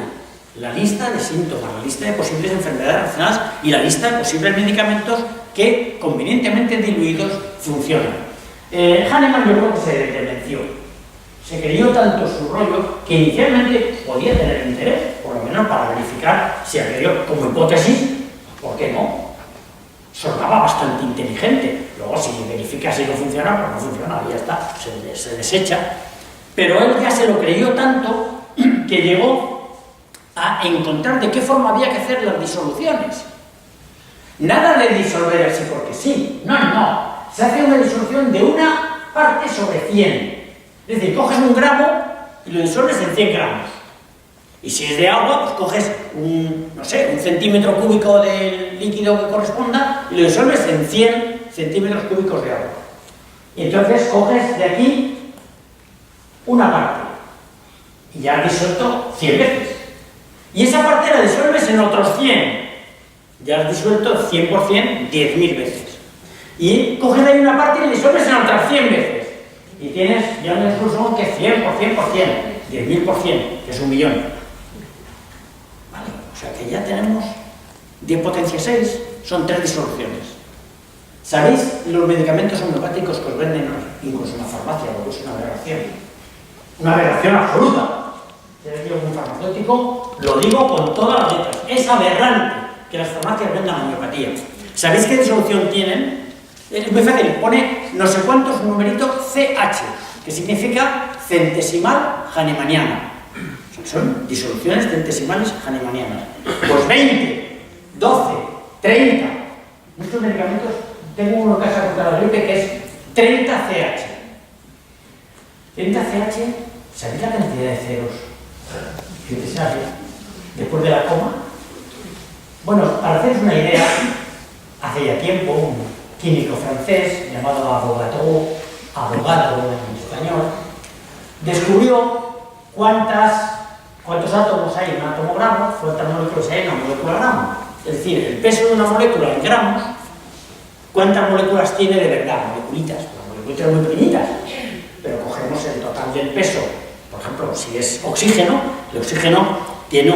la lista de síntomas, la lista de posibles enfermedades relacionadas y la lista de posibles medicamentos que, convenientemente diluidos, funcionan. Hahnemann yo creo que se demenció. Se creyó tanto su rollo que inicialmente podía tener interés, por lo menos para verificar si aquello, como hipótesis, ¿por qué no? Sonaba bastante inteligente. Luego, si verifica si no funciona, pues no funciona, y ya está, se desecha. Pero él ya se lo creyó tanto que llegó a encontrar de qué forma había que hacer las disoluciones. Nada de disolver así porque sí. No, no, no. Se hace una disolución de una parte sobre 100. Es decir, coges 1 gramo y lo disuelves en 100 gramos. Y si es de agua, pues coges no sé, 1 centímetro cúbico del líquido que corresponda y lo disuelves en 100 centímetros cúbicos de agua. Y entonces coges de aquí una parte y ya has disuelto 100 veces. Y esa parte la disuelves en otros 100. Ya has disuelto 100 por 100, 10.000 veces. Y coges de ahí una parte y la disuelves en otras 100 veces. Y tienes ya una disolución que es 100 por 100 por 100, 10.000 por 100, que es 1 millón. ¿Vale? O sea que ya tenemos 10 potencia 6, son 3 disoluciones. ¿Sabéis los medicamentos homeopáticos que os venden incluso en la farmacia? Porque es una aberración. Una aberración absoluta. Yo como farmacéutico lo digo con todas las letras. Es aberrante que las farmacias vendan homeopatía. ¿Sabéis qué disolución tienen? Es muy fácil, pone no sé cuántos numerito CH, que significa centesimal hahnemanniana. O sea, son disoluciones centesimales hahnemannianas. Pues 20, 12, 30. Muchos medicamentos, tengo uno en casa contra la gripe que es 30 CH. 30 CH, ¿sabéis la cantidad de ceros que te sale después de la coma? Bueno, para haceros una idea, hace ya tiempo, un químico francés llamado Avogadro en español, descubrió cuántos átomos hay en un átomo gramo, cuántas moléculas hay en una molécula gramo. Es decir, el peso de una molécula en gramos, cuántas moléculas tiene de verdad, moleculitas, las moleculitas muy pequeñitas, pero cogemos el total del peso. Por ejemplo, si es oxígeno, el oxígeno tiene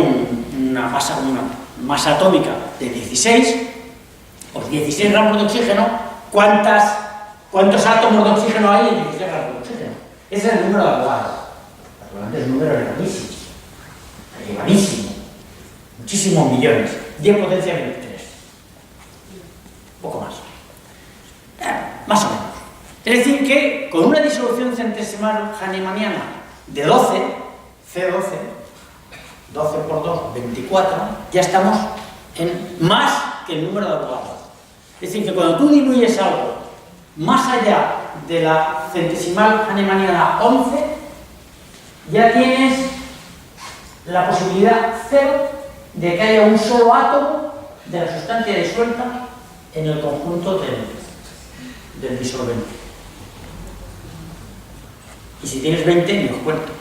una masa atómica de 16, pues 16 gramos de oxígeno, ¿cuántos átomos de oxígeno hay en 16 gramos de oxígeno? Ese es el número de Avogadro. Naturalmente es un número elevadísimo, muchísimos millones, 10 potencia 23, poco más, más o menos. Es decir que con una disolución centesimal hahnemanniana de 12, C12, 12 por 2, 24, ya estamos en más que el número de Avogadro. Es decir, que cuando tú diluyes algo más allá de la centesimal hahnemanniana 11, ya tienes la posibilidad cero de que haya un solo átomo de la sustancia disuelta en el conjunto del disolvente. Y si tienes 20, ni os cuento.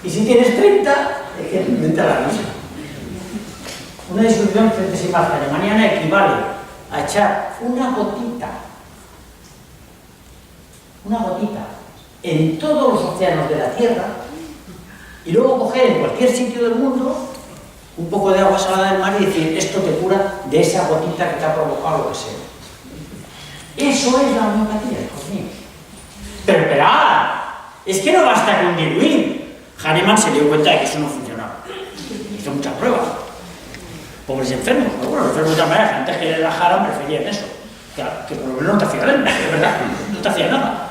Y si tienes 30, es que inventa la misma. Una disolución centesimal hahnemanniana equivale a echar una gotita en todos los océanos de la Tierra y luego coger en cualquier sitio del mundo un poco de agua salada del mar y decir, esto te cura de esa gotita que te ha provocado lo que sea. Eso es la homeopatía, hijos míos. Pero esperad, es que no basta con diluir. Hahnemann se dio cuenta de que eso no funcionaba. Hizo muchas pruebas. Pobres enfermos, pero bueno, los enfermos de otra manera, antes que le relajaran, preferían eso. Que por lo menos no te hacía daño, es verdad, no te hacía nada.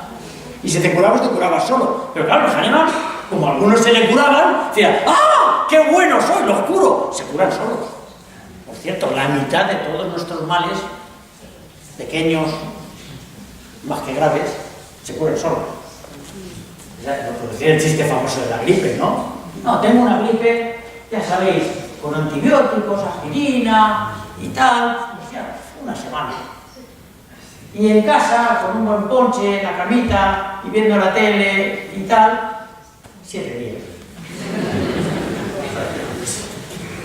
Y si te curabas, te curabas solo. Pero claro, los Hahnemann, como algunos se le curaban, decían, ¡ah! ¡Qué bueno soy! ¡Los curo! Se curan solos. Por cierto, la mitad de todos nuestros males, pequeños, más que graves, se curan solos. Lo que decía el chiste famoso de la gripe, ¿no? No, tengo una gripe, ya sabéis, con antibióticos, aspirina y tal, o sea, una semana. Y en casa, con un buen ponche, en la camita, y viendo la tele y tal, 7 días.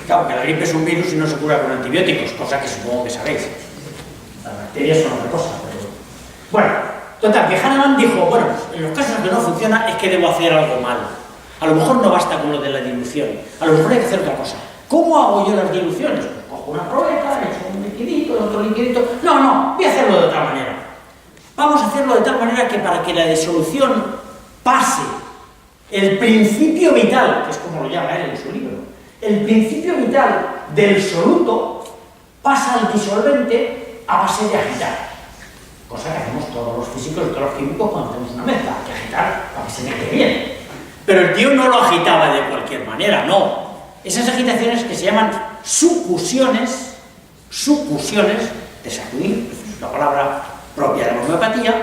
Claro, que la gripe es un virus y no se cura con antibióticos, cosa que supongo que sabéis. Las bacterias son otra cosa, pero... Bueno, total, que Hahnemann dijo, bueno, en los casos que no funciona es que debo hacer algo mal. A lo mejor no basta con lo de la dilución, a lo mejor hay que hacer otra cosa. ¿Cómo hago yo las diluciones? Pues cojo una probeta, echo un liquidito, otro liquidito... No, voy a hacerlo de otra manera. Vamos a hacerlo de tal manera que para que la disolución pase el principio vital, que es como lo llama él en su libro, el principio vital del soluto pasa al disolvente a base de agitar. Cosa que hacemos todos los físicos y todos los químicos cuando hacemos una mezcla, hay que agitar para que se mezcle bien. Pero el tío no lo agitaba de cualquier manera, no. esas agitaciones que se llaman sucusiones, de sacudir, es una palabra propia de la homeopatía,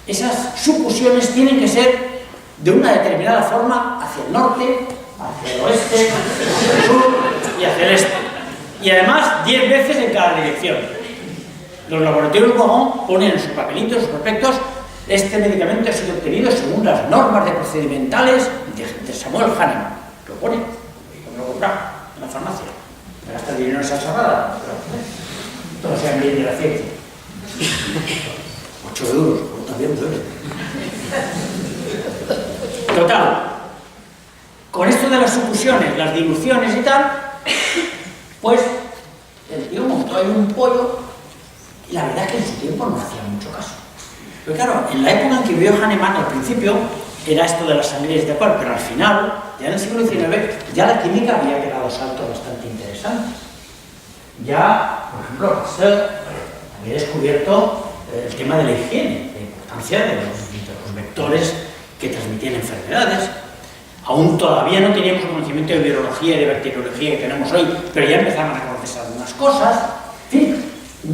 esas sucusiones tienen que ser de una determinada forma hacia el norte, hacia el oeste, hacia el sur y hacia el este. Y además 10 veces en cada dirección. Los laboratorios Guamón ponen en sus papelitos, en sus prospectos, este medicamento ha sido obtenido según las normas de procedimentales de Samuel Hahnemann. Lo pone, y lo compra en la farmacia. Me gasta el dinero en salsa rara, pero todos sean bien de la ciencia. 8 euros, pues también duele. Total, con esto de las sucusiones, las diluciones y tal, pues el tío montó ahí un pollo y la verdad es que en su tiempo no hacía mucho caso. Pero claro, en la época en que vivió Hahnemann, al principio era esto de las sangrías de alcohol, pero al final, ya en el siglo XIX, ya la química había pegado saltos bastante interesantes. Ya, por ejemplo, Pasteur había descubierto el tema de la higiene, la importancia de los vectores que transmitían enfermedades. Aún todavía no teníamos el conocimiento de virología y de bacteriología que tenemos hoy, pero ya empezaban a conocerse algunas cosas. En fin,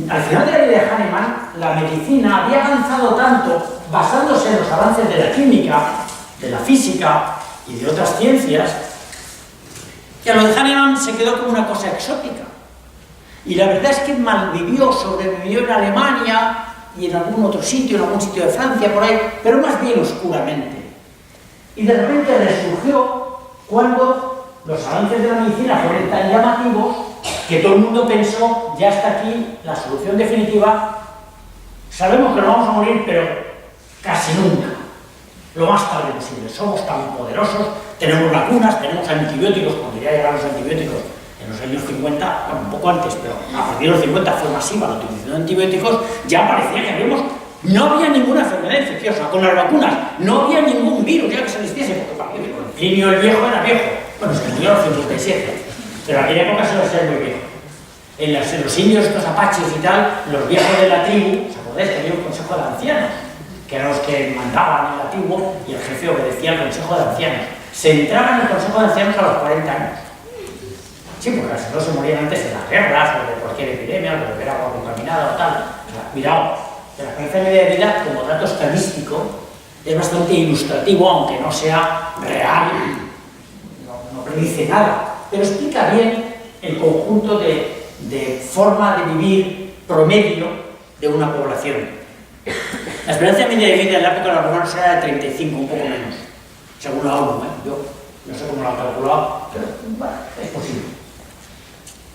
al final de la vida de Hahnemann, la medicina había avanzado tanto, basándose en los avances de la química, de la física y de otras ciencias, que a lo de Hahnemann se quedó como una cosa exótica. Y la verdad es que malvivió, sobrevivió en Alemania y en algún otro sitio, en algún sitio de Francia, por ahí, pero más bien oscuramente. Y de repente resurgió cuando los avances de la medicina fueron tan llamativos que todo el mundo pensó, ya está aquí la solución definitiva, sabemos que no vamos a morir, pero casi nunca, lo más tarde posible. Somos tan poderosos, tenemos vacunas, tenemos antibióticos, cuando ya llegaron los antibióticos en los años 50, bueno, un poco antes, pero a partir de los 50 fue masiva la utilización de antibióticos, ya parecía que no había ninguna enfermedad infecciosa. Con las vacunas no había ningún virus ya que se existiese, porque Plinio el Viejo era viejo, bueno, se murió en los 57, pero en aquella época se lo hacía muy viejo. En los indios, estos apaches y tal, los viejos de la tribu, ¿os acordáis que había un consejo de ancianos? Que eran los que mandaban en la tribu y el jefe obedecía al consejo de ancianos. Se entraba en el consejo de ancianos a los 40 años. Sí, porque si no se morían antes de las guerras o de cualquier epidemia, o de beber agua contaminada o tal. O sea, cuidado, que la esperanza media de vida, como dato estadístico, es bastante ilustrativo, aunque no sea real, no predice nada, pero explica bien el conjunto de forma de vivir promedio de una población. La esperanza media de vida en la época de los romanos era de 35, un poco menos, según la ONU, yo no sé cómo lo han calculado, pero bueno, es posible.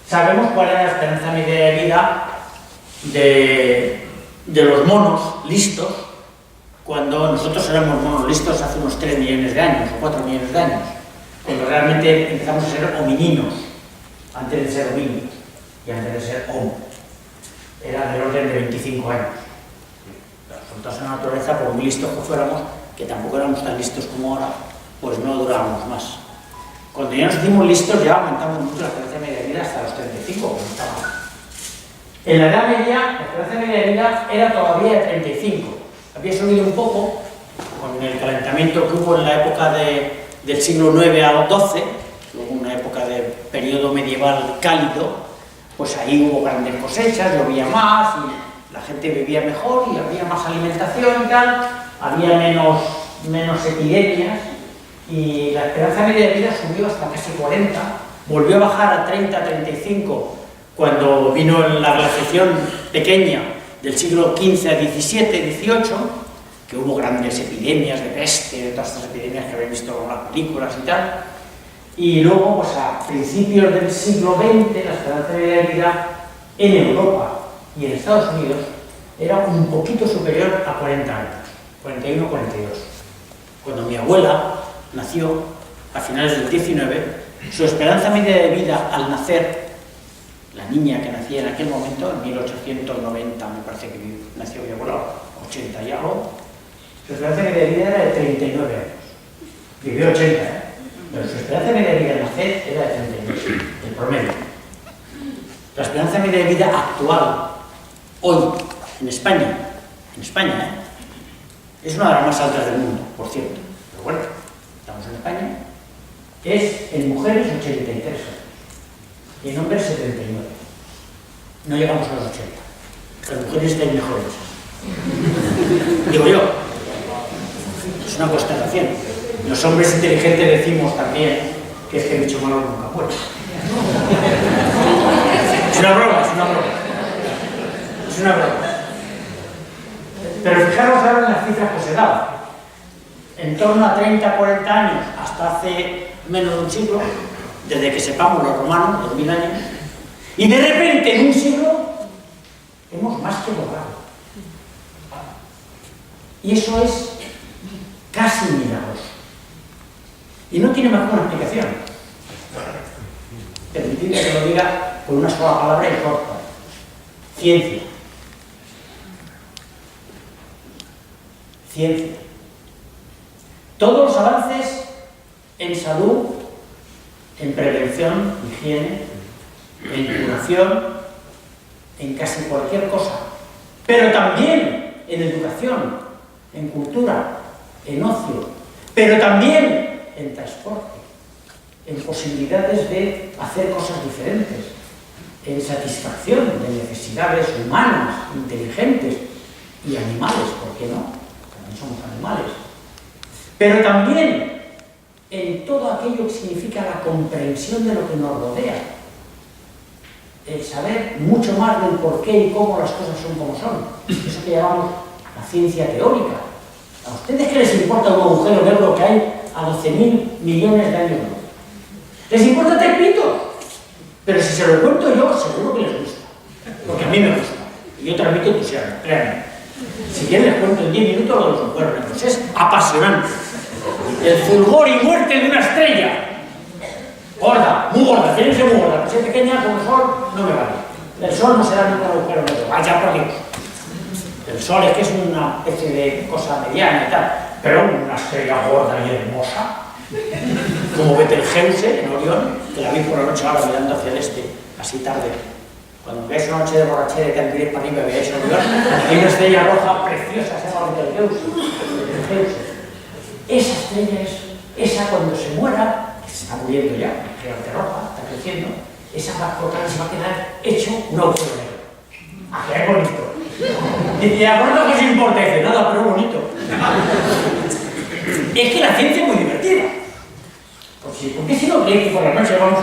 Sabemos cuál era la esperanza media de vida de los monos listos, cuando nosotros éramos monos listos hace unos 3 millones de años o 4 millones de años, cuando realmente empezamos a ser homininos, antes de ser homínidos y antes de ser homo. Era del orden de 25 años. Nosotros en la naturaleza, por muy listos que fuéramos, que tampoco éramos tan listos como ahora, pues no durábamos más. Cuando ya nos hicimos listos, ya aumentamos mucho la esperanza media de vida hasta los 35, como estaba. En la Edad Media, la esperanza media de vida era todavía de 35. Había subido un poco con el calentamiento que hubo en la época del siglo IX al XII, luego una época de periodo medieval cálido, pues ahí hubo grandes cosechas, llovía más y la gente vivía mejor y había más alimentación y tal, había menos epidemias y la esperanza media de vida subió hasta casi 40, volvió a bajar a 30, 35 cuando vino la glaciación pequeña del siglo XV a XVII, XVIII, que hubo grandes epidemias de peste, de todas estas epidemias que habéis visto en las películas y tal. Y luego, pues a principios del siglo XX, la esperanza media de vida en Europa y en Estados Unidos era un poquito superior a 40 años, 41, 42. Cuando mi abuela nació, a finales del 19, su esperanza media de vida al nacer, la niña que nacía en aquel momento, en 1890, me parece que nació mi abuela, 80 y algo, su esperanza media de vida era de 39 años. Vivió 80, pero su esperanza media de vida al nacer era de 39, el promedio. La esperanza media de vida actual, hoy, en España, es una de las más altas del mundo, por cierto. Pero bueno, estamos en España es en mujeres 83 años y en hombres 79. No llegamos a los 80. Las mujeres están mejores. Digo yo. Es una constatación. Los hombres inteligentes decimos también que es que el bicho malo nunca muere. Es una broma, es una broma. Es una broma. Pero fijaros ahora en las cifras que se daban. En torno a 30, 40 años, hasta hace menos de un siglo, desde que sepamos los romanos, 2000 años, y de repente en un siglo hemos más que logrado. Y eso es casi milagroso. Y no tiene más que una explicación. Permitidme que lo diga con una sola palabra y corta. Ciencia. Ciencia. Todos los avances en salud, en prevención, higiene, en curación, en casi cualquier cosa, pero también en educación, en cultura, en ocio, pero también en transporte, en posibilidades de hacer cosas diferentes, en satisfacción de necesidades humanas, inteligentes y animales, ¿por qué no? También somos animales. Pero también en todo aquello que significa la comprensión de lo que nos rodea, el saber mucho más del por qué y cómo las cosas son como son, eso que llamamos la ciencia teórica. ¿A ustedes qué les importa un agujero negro que hay a 12.000 millones de años luz? ¿Les importa tres pitos? Pero si se lo cuento yo, seguro que les gusta, porque a mí me gusta, y yo transmito entusiasmo, créanme. Si quieren les cuento en 10 minutos lo de los agujeros negros, es apasionante. El fulgor y muerte de una estrella. Gorda, muy gorda, tiene que ser muy gorda, pero si es pequeña como el sol, no me vale. El sol no será nunca un agujero negro, vaya por Dios. El sol es que es una especie de cosa mediana y tal, pero una estrella gorda y hermosa, como Betelgeuse en Orión, que la vi por la noche ahora mirando hacia el este, así tarde. Cuando veáis una noche de borrachera y te miréis para arriba y veáis Orión, hay una estrella roja preciosa, se llama Betelgeuse. Esa estrella es, esa cuando se muera, que se está muriendo ya, gigante roja, está creciendo, esa va a cortar y se va a quedar hecho un agujero negro. ¡Ah, qué bonito! Y a pronto que os importa, dice, nada, pero bonito. Es que la ciencia es muy divertida. ¿Por qué si no creéis que por la noche vamos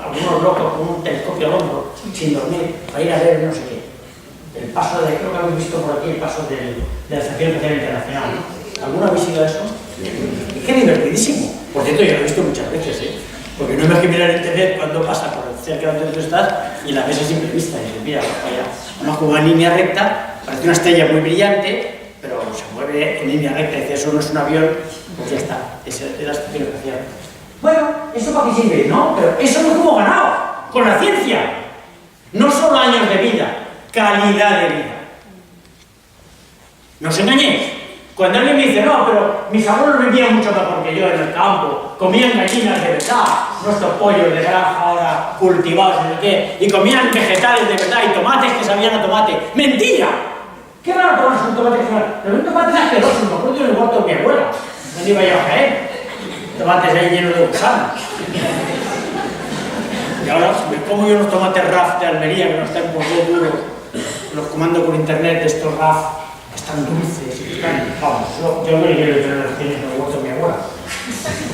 algunos locos con un telescopio al hombro, sin dormir, para ir a ver no sé qué? El paso de, creo que habéis visto por aquí el paso de la Estación Espacial Internacional, ¿no? ¿Alguno habéis ido a eso? Es que es divertidísimo. Por cierto, yo lo he visto muchas veces, ¿eh? Porque no es más que mirar en internet cuando pasa por cerca de donde tú estás y la ves a simple vista y dices, mira, vaya, además como en línea recta, parece una estrella muy brillante, pero se mueve en línea recta y dice, eso no es un avión, pues ya está, es la Estación Espacial. Bueno, ¿eso para qué sirve? No, pero eso no hemos ganado con la ciencia. No solo años de vida, calidad de vida. No os engañéis. Cuando alguien me dice, no, pero mis abuelos vivían mucho mejor que yo en el campo, comían gallinas de verdad, nuestros pollos de granja ahora cultivados, no sé qué, y comían vegetales de verdad y tomates que sabían a tomate. ¡Mentira! ¿Qué van a tomarse un tomate que sabían? Pero un tomate es asqueroso, me acuerdo en el huerto de mi abuela, no iba yo a caer. Tomates ahí llenos de gusanos. Y ahora me como yo unos tomates RAF de Almería que no están por dos duros, los comando por internet, estos RAF. Están dulces y están, vamos, yo no quiero tener las tienes en el huerto de mi abuela.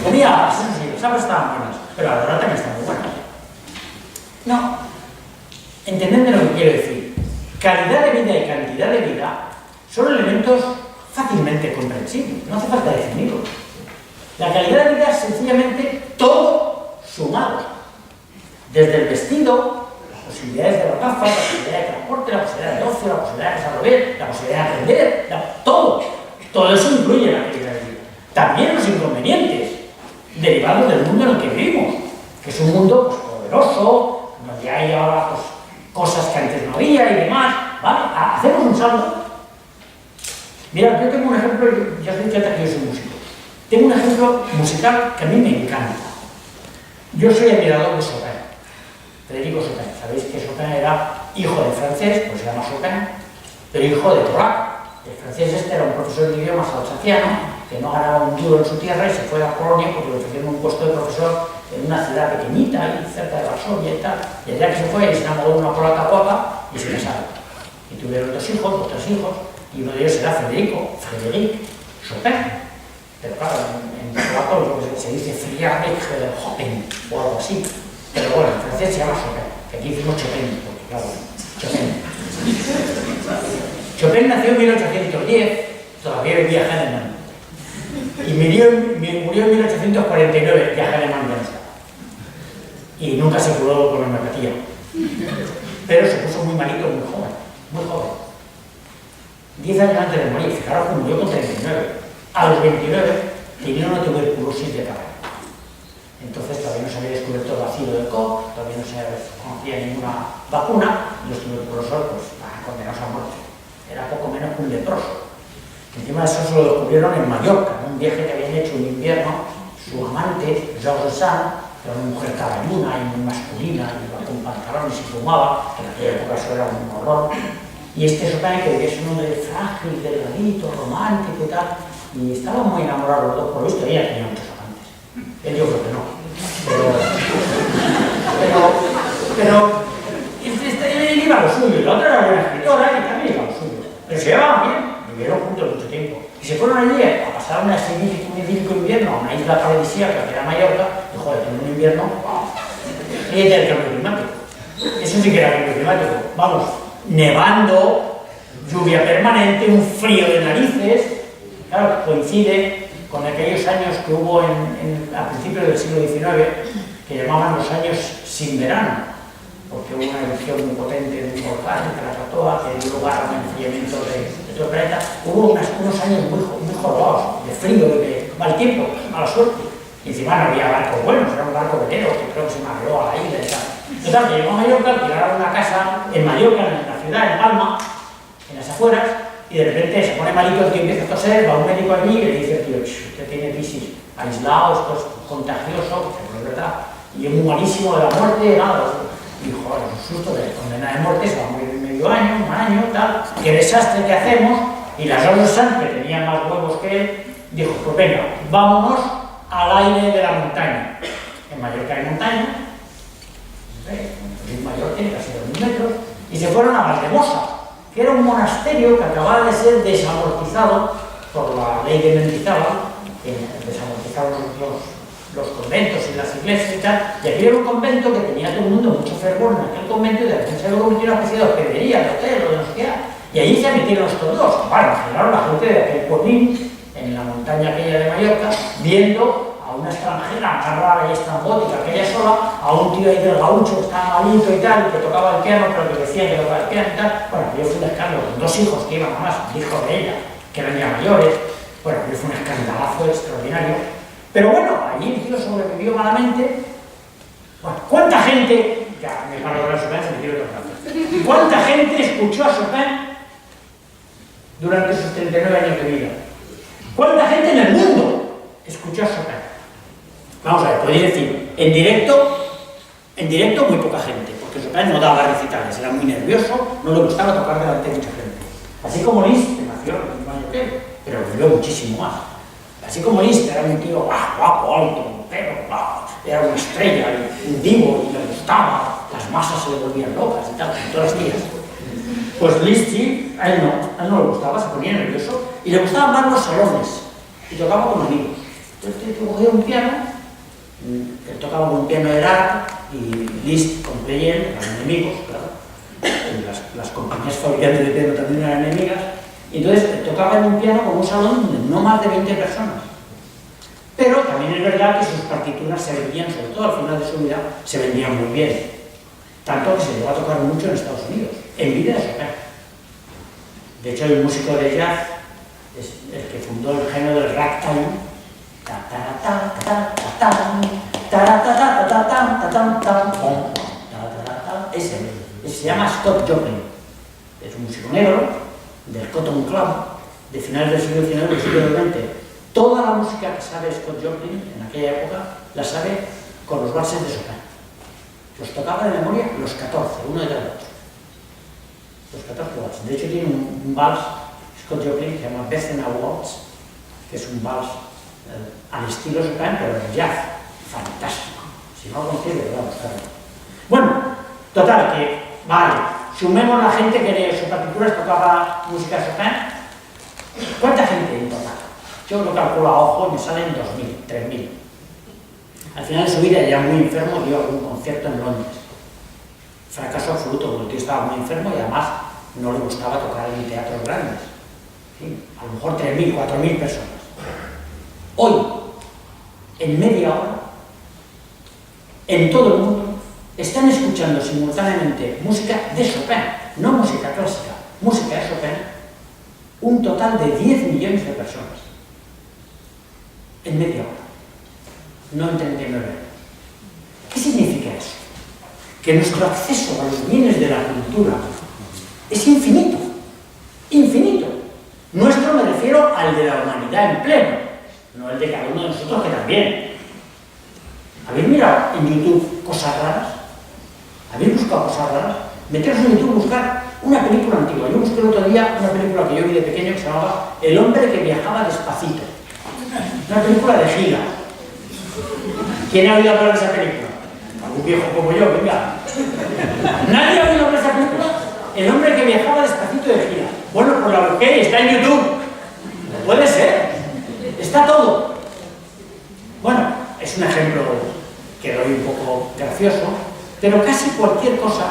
Comía, sí, las aves estaban buenas, pero la verdad también están muy buenas. No, entendedme lo que quiero decir. Calidad de vida y cantidad de vida son elementos fácilmente comprensibles, no hace falta definirlos. La calidad de vida es sencillamente todo sumado, desde el vestido, las posibilidades de la caza, la posibilidad de transporte, la posibilidad de ocio, la posibilidad de desarrollar, la posibilidad de aprender, todo eso incluye la calidad de vida. También los inconvenientes derivados del mundo en el que vivimos, que es un mundo pues, poderoso, donde hay ahora pues, cosas que antes no había y demás, ¿vale? Hacemos un salto. Mirad, yo tengo un ejemplo, ya os he dicho antes que yo soy músico. Tengo un ejemplo musical que a mí me encanta. Yo soy admirador de Chopin. Federico Chopin. Sabéis que Chopin era hijo de francés, pues se llama Chopin, pero hijo de polaco. El francés este era un profesor de idiomas alsaciano que no ganaba un duro en su tierra y se fue a Polonia porque le ofrecieron un puesto de profesor en una ciudad pequeñita, ahí cerca de Varsovia y tal, y el día que se fue, se enamoró de una polaca guapa y se casaron. Y tuvieron 2 hijos, o 3 hijos, y uno de ellos era Frédéric Chopin. Pero claro, en polaco se dice Friedrich Chopin o algo así. Pero bueno, en francés se llama Chopin, que aquí decimos Chopin, porque claro, Chopin. Chopin nació en 1810, todavía vivía en Hahnemann. Y murió en 1849, ya Hahnemann ya no está. Y nunca se curó con homeopatía. Pero se puso muy malito muy joven, muy joven. 10 años antes de morir, fijaros que murió con 39. A los 29 tenía una tuberculosis de cabeza. Entonces todavía no se había descubierto el bacilo de Koch, todavía no se conocía ninguna vacuna, y los tuberculosos pues estaban condenados a muerte. Era poco menos que un leproso. Encima de eso se lo descubrieron en Mallorca, en un viaje que habían hecho un invierno, su amante, Georges Sand, que era una mujer caballuna y muy masculina, y iba con pantalones y fumaba, que en aquella época eso era un horror. Y este Chopin, que es un hombre frágil, delgadito, romántico y tal, y estaban muy enamorados los dos, por lo visto ella tenía muchos amantes. Él yo creo que no. Pero él iba a lo suyo, y la otra era buena escritora y también iba a lo suyo. Pero se llevaban bien, vivieron juntos mucho tiempo. Y se fueron allí a pasar un idílico invierno a una isla paradisíaca que era Mallorca, y joder, en un invierno, y era el cambio climático. Eso sí que era cambio climático. Vamos, nevando, lluvia permanente, un frío de narices. Claro, coincide con aquellos años que hubo a principios del siglo XIX, que llamaban los años sin verano, porque hubo una erupción muy potente de un volcán, de Krakatoa, que dio lugar a un enfriamiento de todo el planeta. Hubo unos años muy jorobados, de frío, de mal tiempo, mala suerte. Y encima no había barcos buenos, era un barco velero que creo que se mareó a la isla y tal. Total, que llegó a Mallorca, alquilaron una casa en Mallorca, en la ciudad, en Palma, en las afueras, y de repente se pone malito, el tío empieza a toser, va un médico allí y le dice, tío, usted tiene tisis, aislado, esto es contagioso, pero es verdad, y es muy malísimo de la muerte, nada. Y joder, es un susto, de condena de muerte, se va a morir medio año, un año, tal, qué desastre que hacemos. Y la Georges Sand, que tenía más huevos que él, dijo, pues venga, vámonos al aire de la montaña. En Mallorca hay montaña, el mayor tiene casi 2.000 metros, y se fueron a Valdemosa, que era un monasterio que acababa de ser desamortizado por la ley de Mendizábal, que desamortizaron los conventos y las iglesias y tal, y aquí era un convento que tenía todo el mundo mucho fervor en aquel convento, y de repente se convirtió en una especie de hospedería, de hotel o de no sé qué. Y allí se metieron estos dos. Bueno, imaginaron la gente de aquel pueblín, en la montaña aquella de Mallorca, viendo a una extranjera más rara y estrambótica que ella sola, a un tío ahí del gaucho que estaba malito y tal, que tocaba el piano, pero que decía que tocaba el piano y tal. Bueno, yo fui un escándalo, con 2 hijos que iban más, hijos de ella, que eran ya mayores. Bueno, yo fue un escandalazo extraordinario. Pero bueno, allí el tío sobrevivió malamente. Bueno, ¿cuánta gente, ya me paro de la Chopin, se me quiero tocar, cuánta gente escuchó a Chopin durante sus 39 años de vida? ¿Cuánta gente en el mundo escuchó a Chopin? Vamos a ver, podéis decir, en directo muy poca gente, porque Chopin no daba recitales, era muy nervioso, no le gustaba tocar delante de mucha gente. Así como Liszt, que nació en el Mallorca, pero vivió muchísimo más. Así como Liszt era un tío guapo, alto, pero era una estrella, un divo, y le gustaba, las masas se le volvían locas y tal, en todas las tías. Pues Liszt sí, a él no le gustaba, se ponía nervioso, y le gustaban más los salones, y tocaba con amigos. Entonces cogía un piano, él tocaba con un piano de Erard, y Liszt con Pleyel, eran enemigos, claro. Y las compañías fabricantes de piano también eran enemigas. Y entonces tocaba en un piano con un salón de no más de 20 personas. Pero también es verdad que sus partituras se vendían, sobre todo al final de su vida, se vendían muy bien. Tanto que se llegó a tocar mucho en Estados Unidos, en vida de Chopin. De hecho, el músico de jazz es el que fundó el género del ragtime. Ese se llama Scott Joplin. Es un músico negro del Cotton Club, de finales del siglo XIX y del siglo XX. Toda la música que sabe Scott Joplin en aquella época la sabe con los valses de Chopin. Los tocaba de memoria los 14, uno detrás del otro. Los 14 valses. De hecho, tiene un vals Scott Joplin que se llama Bethena Waltz, que es un vals al estilo Chopin, pero de jazz. Fantástico. Si no lo concibe, voy a buscarlo. Bueno, total, que vale, sumemos la gente que de sus partituras tocaba música Chopin. ¿Cuánta gente en total? Yo lo calculo a ojo y me salen 2.000, 3.000. Al final de su vida, ya muy enfermo, dio algún concierto en Londres. Fracaso absoluto, porque el tío estaba muy enfermo y además no le gustaba tocar en teatros grandes. ¿Sí? A lo mejor 3.000, 4.000 personas. Hoy, en media hora, en todo el mundo, están escuchando simultáneamente música de Chopin, no música clásica, música de Chopin, un total de 10 millones de personas. En media hora. No en 39 años. ¿Qué significa eso? Que nuestro acceso a los bienes de la cultura es infinito. Infinito. Nuestro me refiero al de la humanidad en pleno, no el de cada uno de nosotros, que también. ¿Habéis mirado en YouTube cosas raras? ¿Habéis buscado cosas raras? Meteros en YouTube y buscar una película antigua. Yo busqué el otro día una película que yo vi de pequeño que se llamaba El hombre que viajaba despacito. Una película de gira. ¿Quién ha oído hablar de esa película? Algún viejo como yo, venga. ¿Nadie ha oído hablar de esa película? El hombre que viajaba despacito de gira. Bueno, pues la busqué, está en YouTube. Puede ser. Está todo. Bueno, es un ejemplo que doy un poco gracioso, pero casi cualquier cosa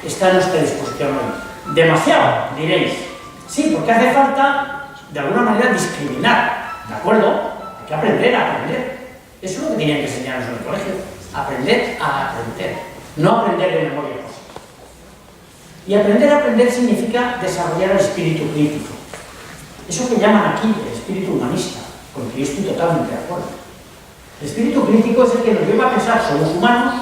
está a nuestra disposición hoy. Demasiado, diréis. Sí, porque hace falta, de alguna manera, discriminar. ¿De acuerdo? Hay que aprender a aprender. Eso es lo que tenían que enseñarnos en el colegio. Aprender a aprender. No aprender de memoria cosas. Y aprender a aprender significa desarrollar el espíritu crítico. Eso que llaman aquí el espíritu humanista, con el que yo estoy totalmente de acuerdo. El espíritu crítico es el que nos lleva a pensar, somos humanos,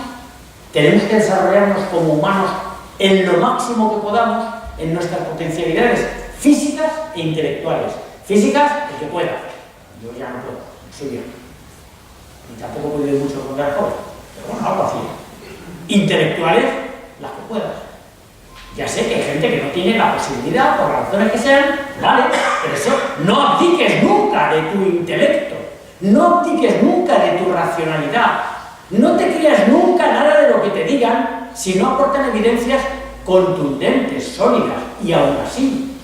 tenemos que desarrollarnos como humanos en lo máximo que podamos, en nuestras potencialidades físicas e intelectuales. Físicas, el que pueda. Yo ya no puedo, soy viejo. Y tampoco he podido mucho con el joven, pero bueno, algo así. Intelectuales, las que puedas. Ya sé que hay gente que no tiene la posibilidad, por las razones que sean, vale, pero eso, no abdiques nunca de tu intelecto, no abdiques nunca de tu racionalidad, no te creas nunca nada de lo que te digan si no aportan evidencias contundentes, sólidas, y aún así,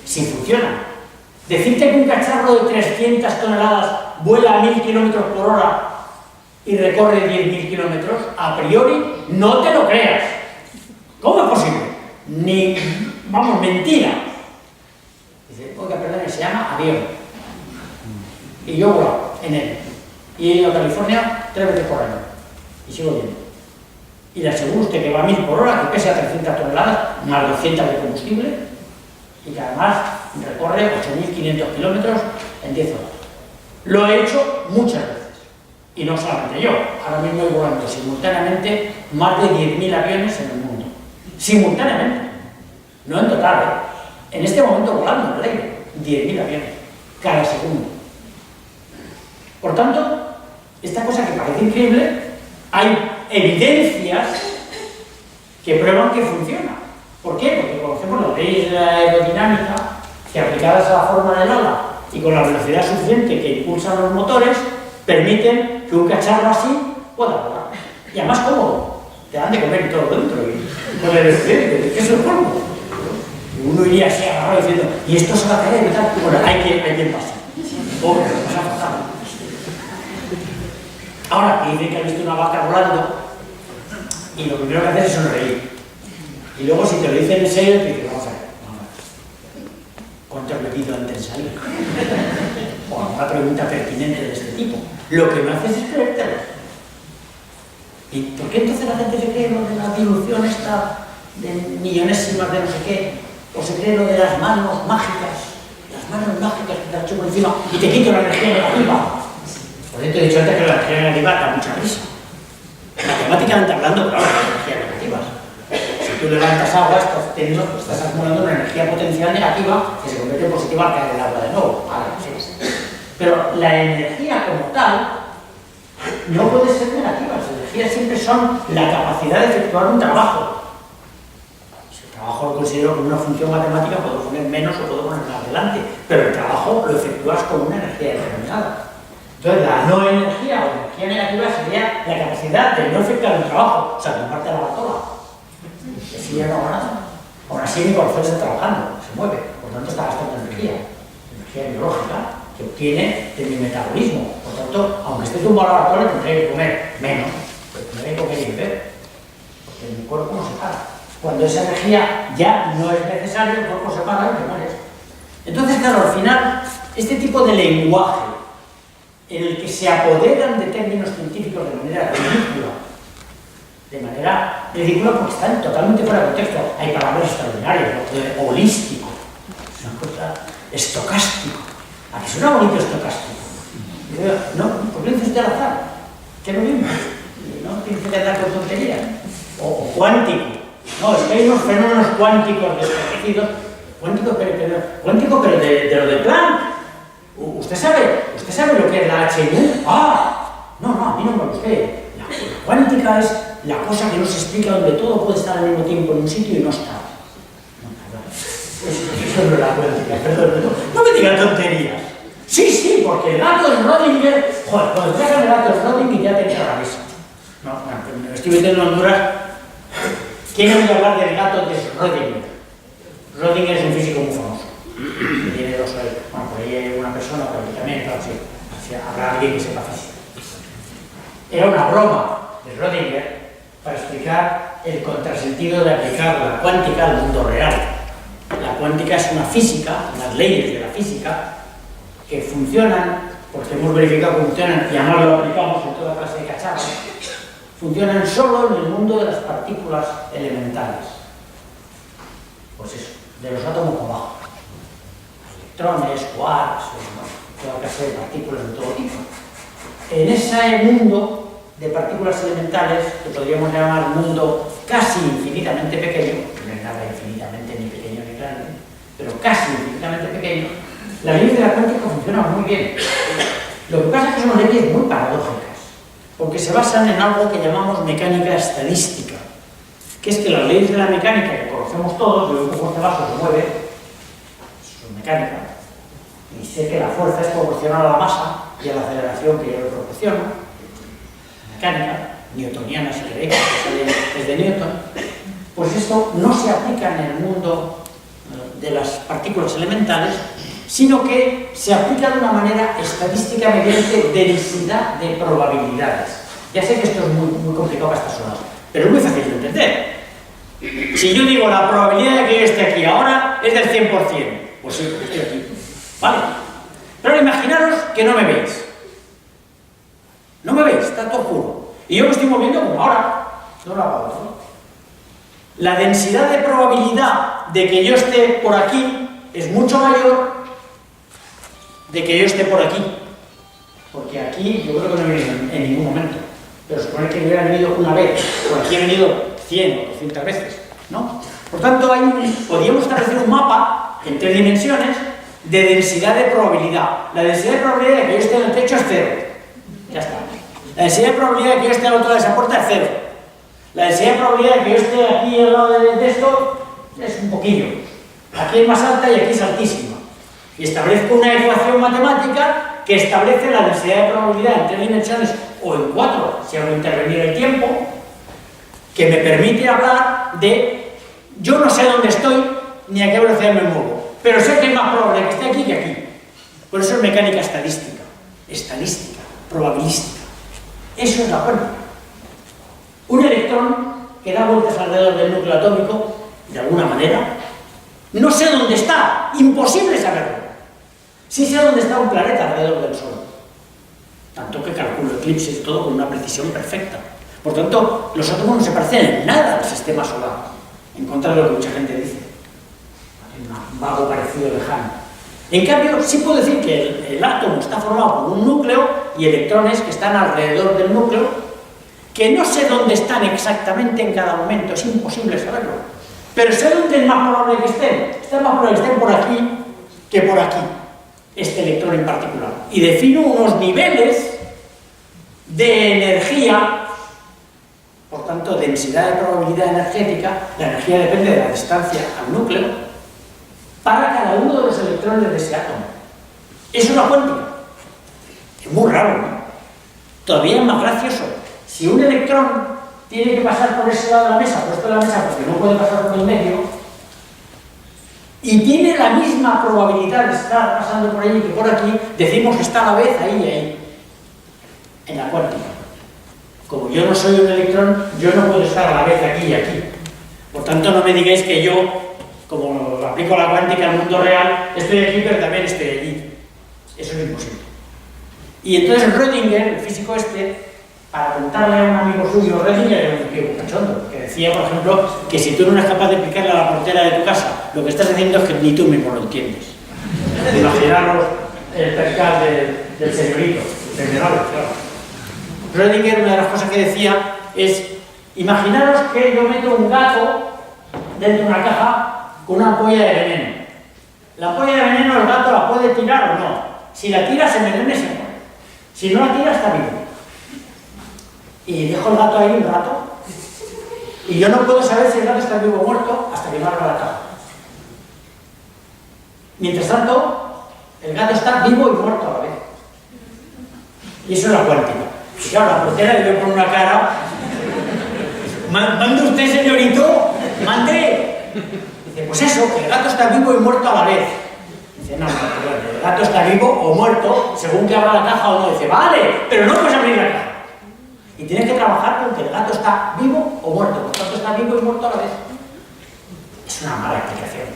si funcionan. Decirte que un cacharro de 300 toneladas vuela a 1000 kilómetros por hora y recorre 10.000 kilómetros, a priori, no te lo creas. ¿Cómo es posible? Ni, vamos, mentira. Dice, oiga, perdón, se llama avión. Y yo vuelo en él. Y he ido a California 3 veces por año. Y sigo yendo. Y le aseguro usted que va a 1000 por hora, que pesa 300 toneladas, más 200 de combustible, y que además recorre 8.500 kilómetros en 10 horas. Lo he hecho muchas veces. Y no solamente yo. Ahora mismo voy volando simultáneamente más de 10.000 aviones en el mundo. Simultáneamente. No en total, ¿eh? En este momento volando en el aire. 10.000 aviones. Cada segundo. Por tanto, esta cosa que parece increíble, hay evidencias que prueban que funciona. ¿Por qué? Porque conocemos las leyes de la aerodinámica que, aplicadas a la forma del ala y con la velocidad suficiente que impulsan los motores, permiten que un cacharro así pueda volar. Y además cómodo. Te dan de comer y todo dentro. Y con el excedente, que es el polvo. Y uno iría así agarrado diciendo, y esto se va a caer y tal. Bueno, hay quien pase. Pobre, lo pasa fatal. Ahora, que dicen que ha visto una vaca volando, y lo primero que haces es sonreír. Y luego, si te lo dicen en serio, te dicen, vamos a ver. ¿Cuánto has bebido antes de salir? O una pregunta pertinente de este tipo. Lo que no haces es creértelo. ¿Y por qué entonces la gente se cree lo de la dilución esta de millonésimas de no sé qué? ¿O se cree lo de las manos mágicas? Las manos mágicas que te las chupo encima y te quito la energía negativa. Por eso te he dicho antes que la energía negativa da mucha risa. Matemáticamente hablando, pero las energías negativas. Si tú levantas agua, estás acumulando una energía potencial negativa que se convierte en positiva al caer el agua de nuevo. Vale, sí. Pero la energía como tal no puede ser negativa. Las energías siempre son la capacidad de efectuar un trabajo. Si el trabajo lo considero como una función matemática, puedo poner menos o puedo poner más delante, pero el trabajo lo efectúas con una energía determinada. Entonces, la no energía o energía energía negativa sería la capacidad de no efectuar el trabajo, o sea, de parte de la batola. Eso ya no hago nada. Aún así mi corazón está trabajando, se mueve, por tanto está gastando energía biológica que obtiene de mi metabolismo. Por tanto, aunque esté tumbado al laboratorio, tendré que comer menos, pero tendré que comer y beber, porque mi cuerpo no se para. Cuando esa energía ya no es necesaria, el cuerpo se para y te mueres. Entonces, claro, al final, este tipo de lenguaje en el que se apoderan de términos científicos de manera ridícula porque están totalmente fuera de contexto. Hay palabras extraordinarias, ¿no? Holístico, es una cosa, estocástico. ¿A qué suena bonito estocástico? No, ¿por qué dices usted al azar? ¿Qué es lo mismo? No tienes que andar con tonterías. O cuántico. No, es que hay unos fenómenos cuánticos desconocidos. Cuántico, pero de lo de Planck. ¿Usted sabe lo que es la HU? No, a mí no me lo sé. La cuántica es la cosa que no se explica, donde todo puede estar al mismo tiempo en un sitio y no está. Eso no es la cuántica, perdón. No me digan tonterías. Sí, porque el gato de Schrödinger, joder, cuando traigan el gato de Schrödinger ya te entra la mesa. No, me estoy metiendo en Honduras. ¿Quién oye hablar del gato de Schrödinger? Schrödinger es un físico muy famoso. Tiene dos ahí. Bueno, por ahí hay una persona, pero aquí también, claro, sí. Habrá alguien que sepa física. Era una broma de Schrödinger para explicar el contrasentido de aplicar la cuántica al mundo real. La cuántica es una física, unas leyes de la física que funcionan, porque hemos verificado que funcionan y además lo aplicamos en toda clase de cacharros, funcionan solo en el mundo de las partículas elementales. Pues eso, de los átomos por abajo. Electrones, quarks, toda clase de partículas de todo tipo. En ese mundo de partículas elementales, que podríamos llamar mundo casi infinitamente pequeño, no es nada infinitamente ni pequeño ni grande, pero casi infinitamente pequeño, las leyes de la cuántica funcionan muy bien. Lo que pasa es que son leyes muy paradójicas, porque se basan en algo que llamamos mecánica estadística, que es que las leyes de la mecánica que conocemos todos, de un fuerza vaso se mueve, eso es mecánica, y sé que la fuerza es proporcional a la masa y a la aceleración que yo le proporciono, mecánica, newtoniana si queréis, que sale desde Newton, pues esto no se aplica en el mundo de las partículas elementales, sino que se aplica de una manera estadística mediante densidad de probabilidades. Ya sé que esto es muy complicado para estas horas, pero es muy fácil de entender. Si yo digo la probabilidad de que yo esté aquí ahora es del 100%, pues sí, porque estoy aquí, ¿vale? Pero imaginaros que no me veis. No me veis, está todo oscuro. Y yo me estoy moviendo como ahora, de un lado a otro. La densidad de probabilidad de que yo esté por aquí es mucho mayor de que yo esté por aquí. Porque aquí yo creo que no he venido en ningún momento. Pero supone que yo hubiera venido una vez. Por aquí he venido 100 o 200 veces, ¿no? Por tanto, podríamos establecer un mapa en 3 dimensiones de densidad de probabilidad. La densidad de probabilidad de que yo esté en el techo es 0. Ya está. La densidad de probabilidad de que yo esté al otro lado de esa puerta es 0. La densidad de probabilidad de que yo esté aquí al lado de esto es un poquillo. Aquí es más alta y aquí es altísima. Y establezco una ecuación matemática que establece la densidad de probabilidad en 3 dimensiones o en 4, si hago intervenir el tiempo, que me permite hablar de yo no sé dónde estoy ni a qué velocidad me muevo, pero sé que es más probable que esté aquí que aquí. Por eso es mecánica estadística, probabilística. Eso es la cuántica. Un electrón que da vueltas alrededor del núcleo atómico, de alguna manera, no sé dónde está, imposible saberlo. Sí sé dónde está un planeta alrededor del Sol, tanto que calculo eclipses y todo con una precisión perfecta. Por tanto, los átomos no se parecen en nada al sistema solar, en contra de lo que mucha gente dice. Un vago parecido lejano. En cambio, sí puedo decir que el átomo está formado por un núcleo y electrones que están alrededor del núcleo, que no sé dónde están exactamente en cada momento, es imposible saberlo. Pero sé dónde es más probable que estén. Es más probable que estén por aquí que por aquí, este electrón en particular. Y defino unos niveles de energía, por tanto, densidad de probabilidad energética, la energía depende de la distancia al núcleo, para cada uno de los electrones de ese átomo. Eso es la cuántica. Es muy raro, ¿no? todavía es más gracioso. Si un electrón tiene que pasar por ese lado de la mesa, por esto de la mesa, porque no puede pasar por el medio, y tiene la misma probabilidad de estar pasando por allí que por aquí, decimos que está a la vez ahí y ahí, en la cuántica. Como yo no soy un electrón, yo no puedo estar a la vez aquí y aquí. Por tanto, no me digáis que yo, como aplico la cuántica al mundo real, estoy aquí pero también estoy allí. Eso es imposible. Y entonces Rödinger, el físico para contarle a un amigo suyo, Rödinger era un tío cachondo, que decía, por ejemplo, que si tú no eres capaz de explicarle a la portera de tu casa, lo que estás diciendo es que ni tú mismo lo entiendes. Imaginaros el percal del señorito, el general, claro. Rödinger, una de las cosas que decía es: imaginaros que yo meto un gato dentro de una caja con una ampolla de veneno. La ampolla de veneno el gato la puede tirar o no. Si la tira se envenena y se muere. Si no la tira está vivo. Y dejo el gato ahí un rato y yo no puedo saber si el gato está vivo o muerto hasta que no abra la caja. Mientras tanto, el gato está vivo y muerto a la vez. Y eso es la cuántica. Y claro, la portera le ve con una cara: ¿mande usted, señorito? ¡Mande! Dice: pues eso, que el gato está vivo y muerto a la vez. Dice: no, el gato está vivo o muerto según que abra la caja o no. Dice: vale, pero no puedes abrir la caja. Y tienes que trabajar con que el gato está vivo o muerto. Por tanto, está vivo y muerto a la vez. Es una mala explicación.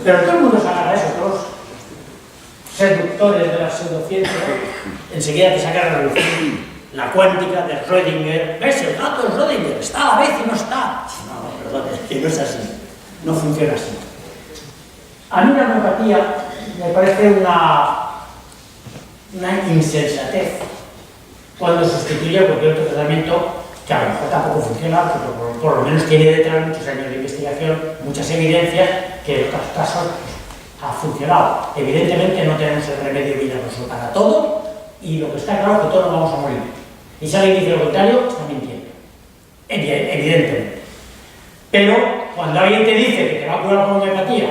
Pero todo el mundo se agarra a eso, todos seductores de las pseudociencias, enseguida te sacan a la cuántica de Rödinger. ¿Ves? El gato es Rödinger, está a la vez y no está. No, perdón, es que no es así. No funciona así. A mí la homeopatía me parece una insensatez cuando sustituye cualquier otro tratamiento que a lo mejor tampoco funciona, porque por lo menos tiene detrás muchos años de investigación, muchas evidencias que en otros casos ha funcionado. Evidentemente no tenemos el remedio milagroso para todo, y lo que está claro es que todos nos vamos a morir. Y si alguien dice lo contrario, está mintiendo. Evidentemente. Pero cuando alguien te dice que te va a curar con homeopatía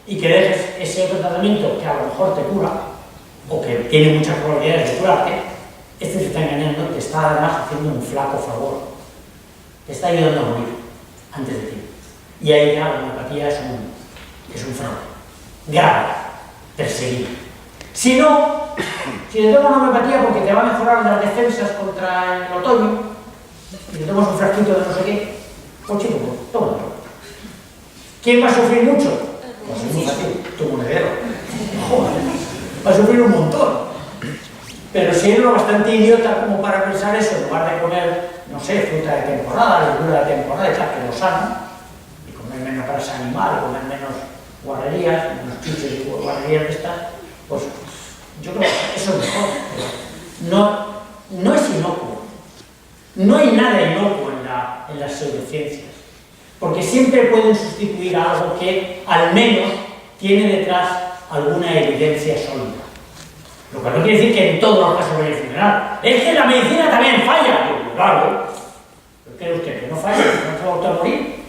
y que dejes ese otro tratamiento que a lo mejor te cura, o que tiene muchas probabilidades de curarte, este te está engañando, te está además haciendo un flaco favor. Te está ayudando a morir antes de ti. Y ahí ya la homeopatía es un fraude grave, perseguido. Si no, si te tomas una homeopatía porque te va a mejorar las defensas contra el otoño, y te tomas un frasquito de no sé qué, pues chico, tómalo. ¿Quién va a sufrir mucho? Pues es muy fácil, tu monedero. Joder, va a sufrir un montón. Pero si eres lo bastante idiota como para pensar eso, en lugar de comer, no sé, fruta de temporada, verdura de temporada y tal, que lo sano, y comer menos grasa animal, comer menos guarrerías, menos chuches y guarrerías de estas, pues yo creo que eso es mejor. No es inocuo. No hay nada inocuo en las pseudociencias, porque siempre pueden sustituir a algo que al menos tiene detrás alguna evidencia sólida. Lo que no quiere decir que en todos los casos vaya a funcionar. Es que la medicina también falla. Claro. ¿Pero cree usted que no falla? ¿Que no se va a morir?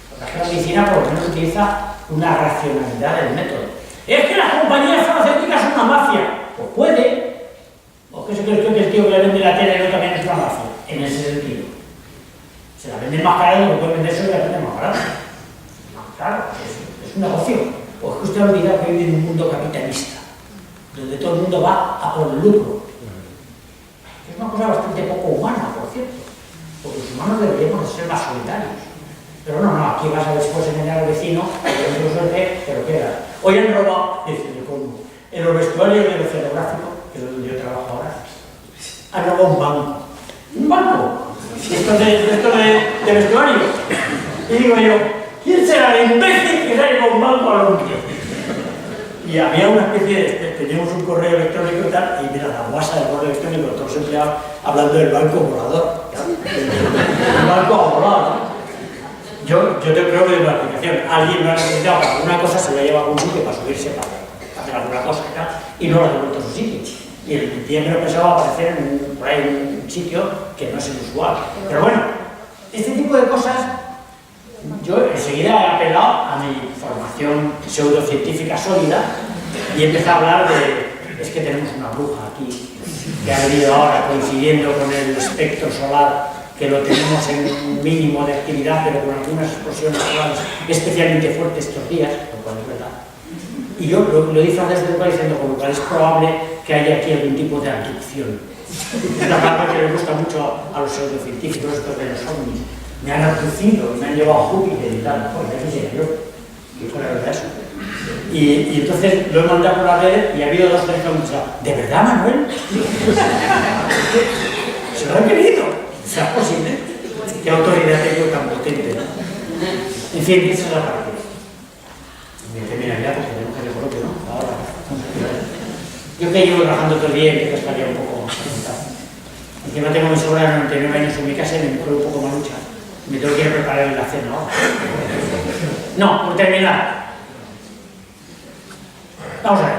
Porque es que la medicina por lo menos utiliza una racionalidad del método. Es que las compañías farmacéuticas son una mafia. Pues puede. ¿O qué se cree usted que el tío que le vende la tele no también es una mafia? En ese sentido. Se la venden más cara de lo que puede vender eso y la venden más barata. Claro, es un negocio. Pues que usted ha olvidado que vive en un mundo capitalista, donde todo el mundo va a por el lucro. Es una cosa bastante poco humana, por cierto, porque los humanos deberíamos ser más solitarios. Pero no, aquí vas a ver si puedes engañar al vecino, pero queda. Hoy han robado, en los vestuarios del oceanográfico, que es donde yo trabajo ahora, han robado un banco. ¿Un banco? Esto de vestuario. Y digo yo, ¿quién será el imbécil que sale con un banco a los niños? Y había una especie de, teníamos un correo electrónico y tal, y mira, la guasa del correo electrónico, todos los empleados hablando del banco volador. El banco volado, ¿no? Yo te creo que de una aplicación, alguien lo ha necesitado para alguna cosa, se lo ha llevado a algún sitio para subirse, para hacer alguna cosa y tal, y no lo ha devuelto a su sitio. Y el día que lo pensaba aparecer por ahí en un sitio que no es el usual. Pero bueno, este tipo de cosas, yo enseguida he apelado a mi formación pseudocientífica sólida y he empezado a hablar de, es que tenemos una una bruja aquí, que ha venido ahora coincidiendo con el espectro solar, que lo tenemos en un mínimo de actividad, pero con algunas explosiones solares especialmente fuertes estos días, lo cual es verdad. Y yo lo hice desde el diciendo, con lo cual es probable que haya aquí algún tipo de abducción. Es la palabra que le gusta mucho a los pseudocientíficos, estos de los ovnis. Me han abducido, me han llevado a Júpiter y tal. Pues ya quisiera yo, que fuera verdad eso. Y entonces lo he mandado por la red y ha habido dos personas que han dicho, ¿de verdad, Manuel? ¿Se lo han querido? ¿Será posible? ¿Qué autoridad tengo tan potente? ¿No? En fin, esa es la parte. Me termina ya porque tenemos que recoloque, ¿no? Ahora. Yo que llevo trabajando todo el día y que estaría un poco asustado. Encima tengo mis obras de 99 años en mi casa y me encuentro un poco malucha. Me tengo que ir a preparar la cena ahora. No, por terminar. Vamos a ver.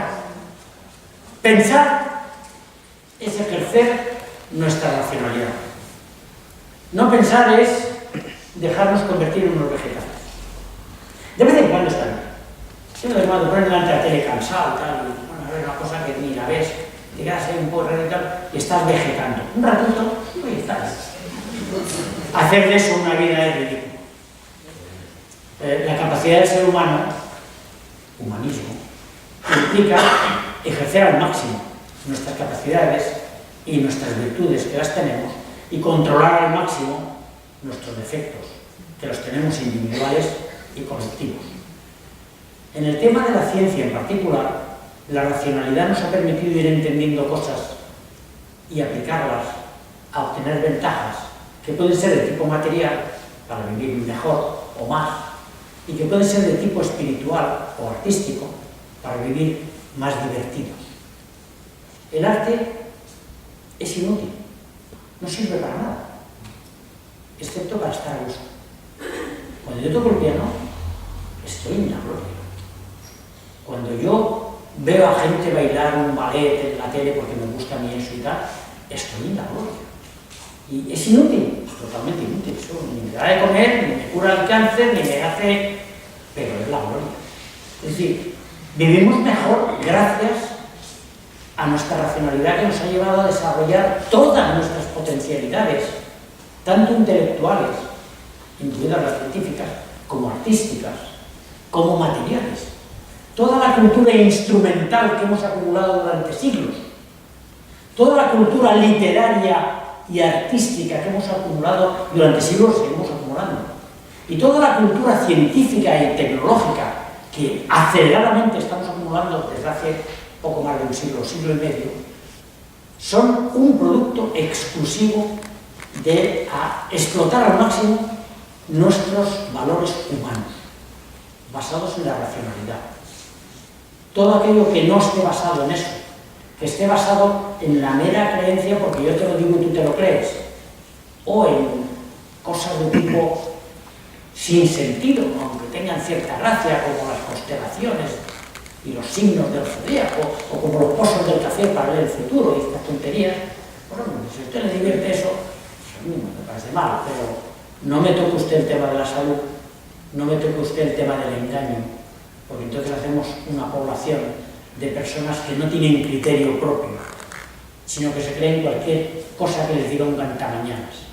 Pensar es ejercer nuestra racionalidad. No pensar es dejarnos convertir en unos vegetales. De vez en cuando está bien. Si no, de cuando pones delante de la tele cansado y tal, y bueno, a ver una cosa que ni la ves, te quedas ahí un poco radical y estás vegetando. Un ratito, y estás. Hacer de eso una vida es ridículo. La capacidad del ser humano, humanismo, implica ejercer al máximo nuestras capacidades y nuestras virtudes que las tenemos y controlar al máximo nuestros defectos, que los tenemos individuales y colectivos. En el tema de la ciencia en particular, la racionalidad nos ha permitido ir entendiendo cosas y aplicarlas a obtener ventajas que pueden ser de tipo material para vivir mejor o más y que pueden ser de tipo espiritual o artístico para vivir más divertidos. El arte es inútil, no sirve para nada, excepto para estar a gusto. Cuando yo toco el piano, estoy en la gloria. Cuando yo veo a gente bailar un ballet en la tele porque me gusta a mí eso y tal, estoy en la gloria. Y es inútil, totalmente inútil. Eso ni me da de comer, ni me cura el cáncer, ni me hace... pero es la gloria. Es decir, vivimos mejor gracias a nuestra racionalidad que nos ha llevado a desarrollar todas nuestras potencialidades, tanto intelectuales, incluidas las científicas, como artísticas, como materiales. Toda la cultura instrumental que hemos acumulado durante siglos, toda la cultura literaria y artística que hemos acumulado durante siglos, seguimos acumulando, y toda la cultura científica y tecnológica que aceleradamente estamos acumulando desde hace poco más de un siglo, siglo y medio, son un producto exclusivo de explotar al máximo nuestros valores humanos, basados en la racionalidad. Todo aquello que no esté basado en eso, que esté basado en la mera creencia porque yo te lo digo y tú te lo crees, o en cosas de tipo sin sentido, aunque tengan cierta gracia, como las constelaciones y los signos del zodíaco, o como los pozos del café para leer el futuro y estas tonterías. Bueno, si a usted le divierte eso, pues a mí no me parece mal, pero no me toque usted el tema de la salud, no me toque usted el tema del engaño, porque entonces hacemos una población de personas que no tienen criterio propio, sino que se creen cualquier cosa que les diga un cantamañanas.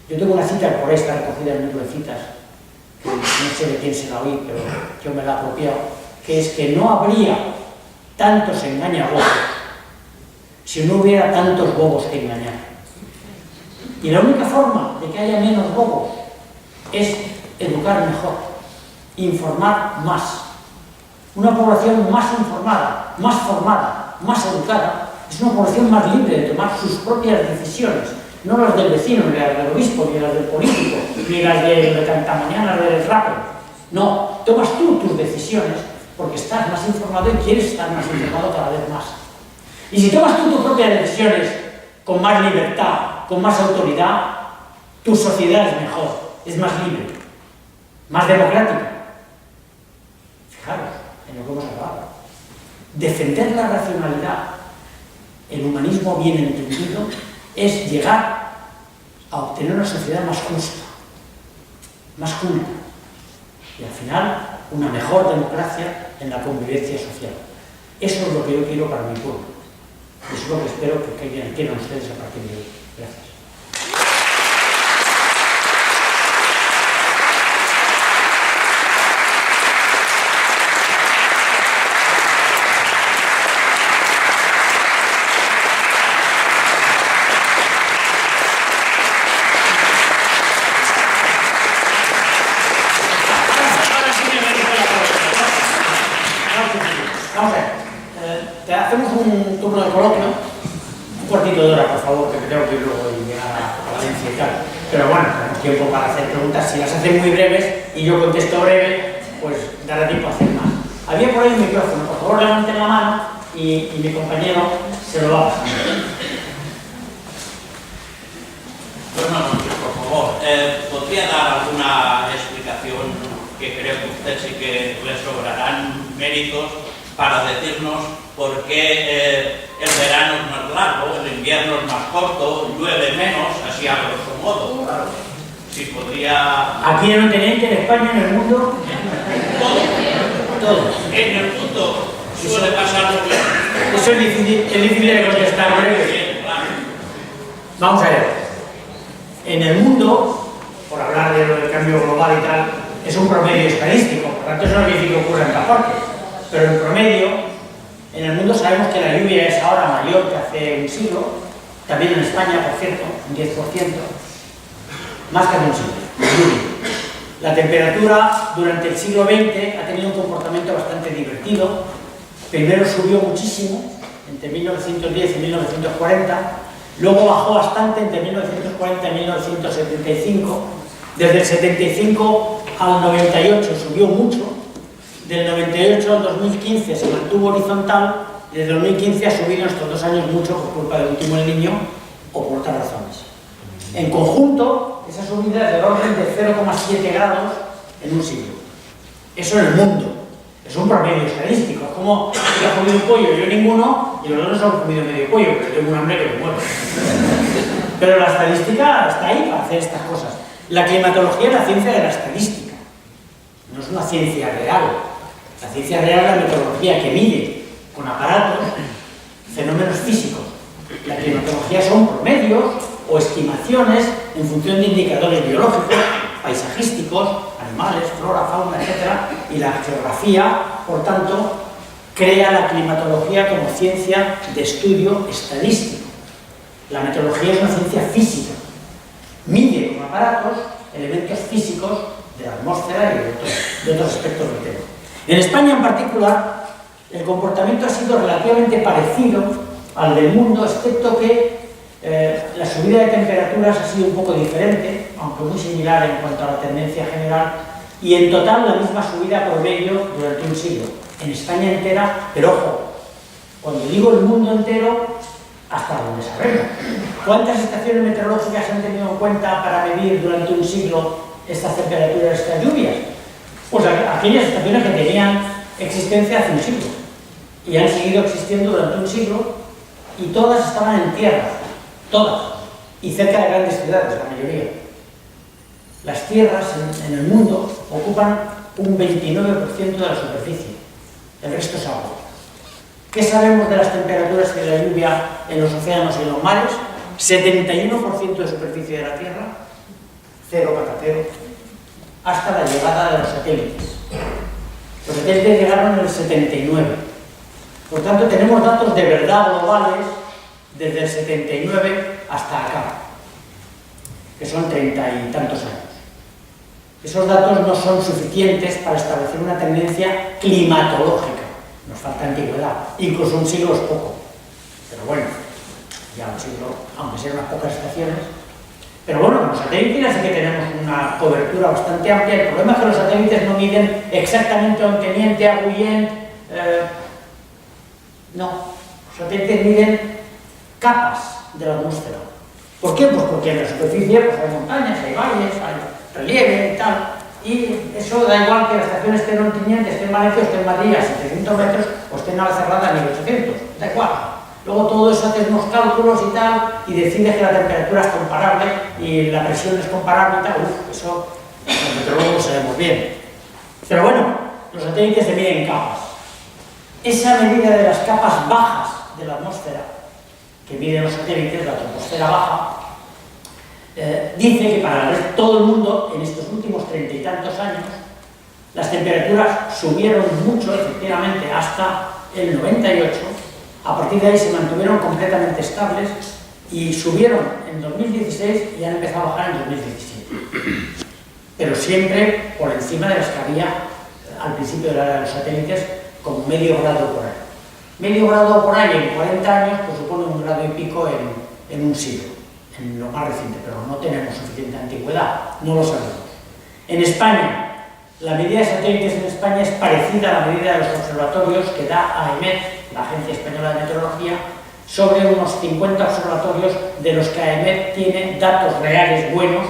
Yo tengo una cita por ahí, está recogida en el libro de citas, que no sé de quién se la oí, pero yo me la he apropiado, que es que no habría tantos engañabobos si no hubiera tantos bobos que engañar. Y la única forma de que haya menos bobos es educar mejor, informar más. Una población más informada, más formada, más educada, es una población más libre de tomar sus propias decisiones, no las del vecino, ni las del obispo, ni las del político, ni las del cantamañanas, del rapper. No, tomas tú tus decisiones porque estás más informado y quieres estar más informado cada vez más. Y si tomas tú tus propias decisiones con más libertad, con más autoridad, tu sociedad es mejor, es más libre, más democrática. Fijaros en lo que hemos hablado. Defender la racionalidad, el humanismo bien entendido, es llegar a obtener una sociedad más justa, más culta y al final una mejor democracia en la convivencia social. Eso es lo que yo quiero para mi pueblo. Eso es lo que espero que quieran ustedes a partir de hoy. Gracias. Vamos a ver, te hacemos un turno de coloquio, un cuartito de hora, por favor, que tengo que ir luego y llegar a Valencia y tal. Pero bueno, tenemos tiempo para hacer preguntas. Si las hacen muy breves y yo contesto breve, pues dará tiempo a hacer más. Había por ahí un micrófono, por favor levanten la mano y mi compañero se lo va a pasar. Buenas noches, por favor. ¿Podría dar alguna explicación que creo que usted sí que le sobrarán méritos para decirnos por qué el verano es más largo, el invierno es más corto, llueve menos, así a grosso modo? Claro. Si podría... Aquí en Ontenente, en España, en el mundo... Todo. En el mundo suele pasar muy bien. Eso es difícil de contestar, ¿no? Claro. Vamos a ver. En el mundo, por hablar de lo del cambio global y tal, es un promedio estadístico, por tanto eso no quiere decir que ocurra en todas partes. Pero en promedio, en el mundo sabemos que la lluvia es ahora mayor que hace un siglo, también en España, por cierto, un 10%, más que hace un siglo. La temperatura durante el siglo XX ha tenido un comportamiento bastante divertido. Primero subió muchísimo, entre 1910 y 1940, luego bajó bastante entre 1940 y 1975, desde el 75 al 98 subió mucho, del 98 al 2015 se mantuvo horizontal, y desde 2015 ha subido en estos 2 años mucho por culpa del último El Niño o por otras razones. En conjunto, esa subida es del orden de 0,7 grados en un siglo. Eso en el mundo. Es un promedio estadístico. Es como si has comido un pollo, yo ninguno, y los otros han comido medio pollo, pero tengo un hambre que me muero. Pero la estadística está ahí para hacer estas cosas. La climatología es la ciencia de la estadística. No es una ciencia real. La ciencia real es la metodología que mide con aparatos fenómenos físicos. La climatología son promedios o estimaciones en función de indicadores biológicos, paisajísticos, animales, flora, fauna, etc. Y la geografía, por tanto, crea la climatología como ciencia de estudio estadístico. La meteorología es una ciencia física. Mide con aparatos elementos físicos de la atmósfera y de otros aspectos del tema. En España en particular, el comportamiento ha sido relativamente parecido al del mundo, excepto que la subida de temperaturas ha sido un poco diferente, aunque muy similar en cuanto a la tendencia general, y en total la misma subida promedio durante un siglo. En España entera, pero ojo, cuando digo el mundo entero, hasta donde sabemos. ¿Cuántas estaciones meteorológicas han tenido en cuenta para medir durante un siglo estas temperaturas, estas lluvias? Pues aquellas estaciones que tenían existencia hace un siglo y han seguido existiendo durante un siglo, y todas estaban en tierra, todas, y cerca de grandes ciudades, la mayoría. Las tierras en el mundo ocupan un 29% de la superficie, el resto es agua. ¿Qué sabemos de las temperaturas y de la lluvia en los océanos y en los mares? 71% de superficie de la Tierra, cero patatero, hasta la llegada de los satélites. Los satélites llegaron en el 79. Por tanto, tenemos datos de verdad globales desde el 79 hasta acá, que son 30 y tantos años. Esos datos no son suficientes para establecer una tendencia climatológica. Nos falta antigüedad, incluso un siglo es poco, pero bueno, ya un siglo, aunque sean unas pocas estaciones. Pero bueno, con los satélites sí que tenemos una cobertura bastante amplia. El problema es que los satélites no miden exactamente Onteniente, Agullent, no, los satélites miden capas de la atmósfera. ¿Por qué? Pues porque en la superficie pues hay montañas, hay valles, hay relieve y tal. Y eso da igual que la estación esté en Ontinyent, esté en Valencia, esté en Madrid a 700 metros o esté en Navacerrada a 1800, da igual. Luego todo eso haces unos cálculos y tal, y decides que la temperatura es comparable y la presión es comparable y tal. Eso los meteorólogos sabemos bien. Pero bueno, los satélites se miden en capas. Esa medida de las capas bajas de la atmósfera que mide los satélites, la troposfera baja, dice que para todo el mundo, en estos últimos 30 y tantos años, las temperaturas subieron mucho, efectivamente, hasta el 98. A partir de ahí se mantuvieron completamente estables y subieron en 2016 y han empezado a bajar en 2017. Pero siempre por encima de las que había al principio de la era de los satélites, como medio grado por año. Medio grado por año en 40 años pues supone un grado y pico en un siglo, en lo más reciente, pero no tenemos suficiente antigüedad, no lo sabemos. En España, la medida de satélites en España es parecida a la medida de los observatorios que da AEMET, la Agencia Española de Meteorología, sobre unos 50 observatorios de los que AEMET tiene datos reales buenos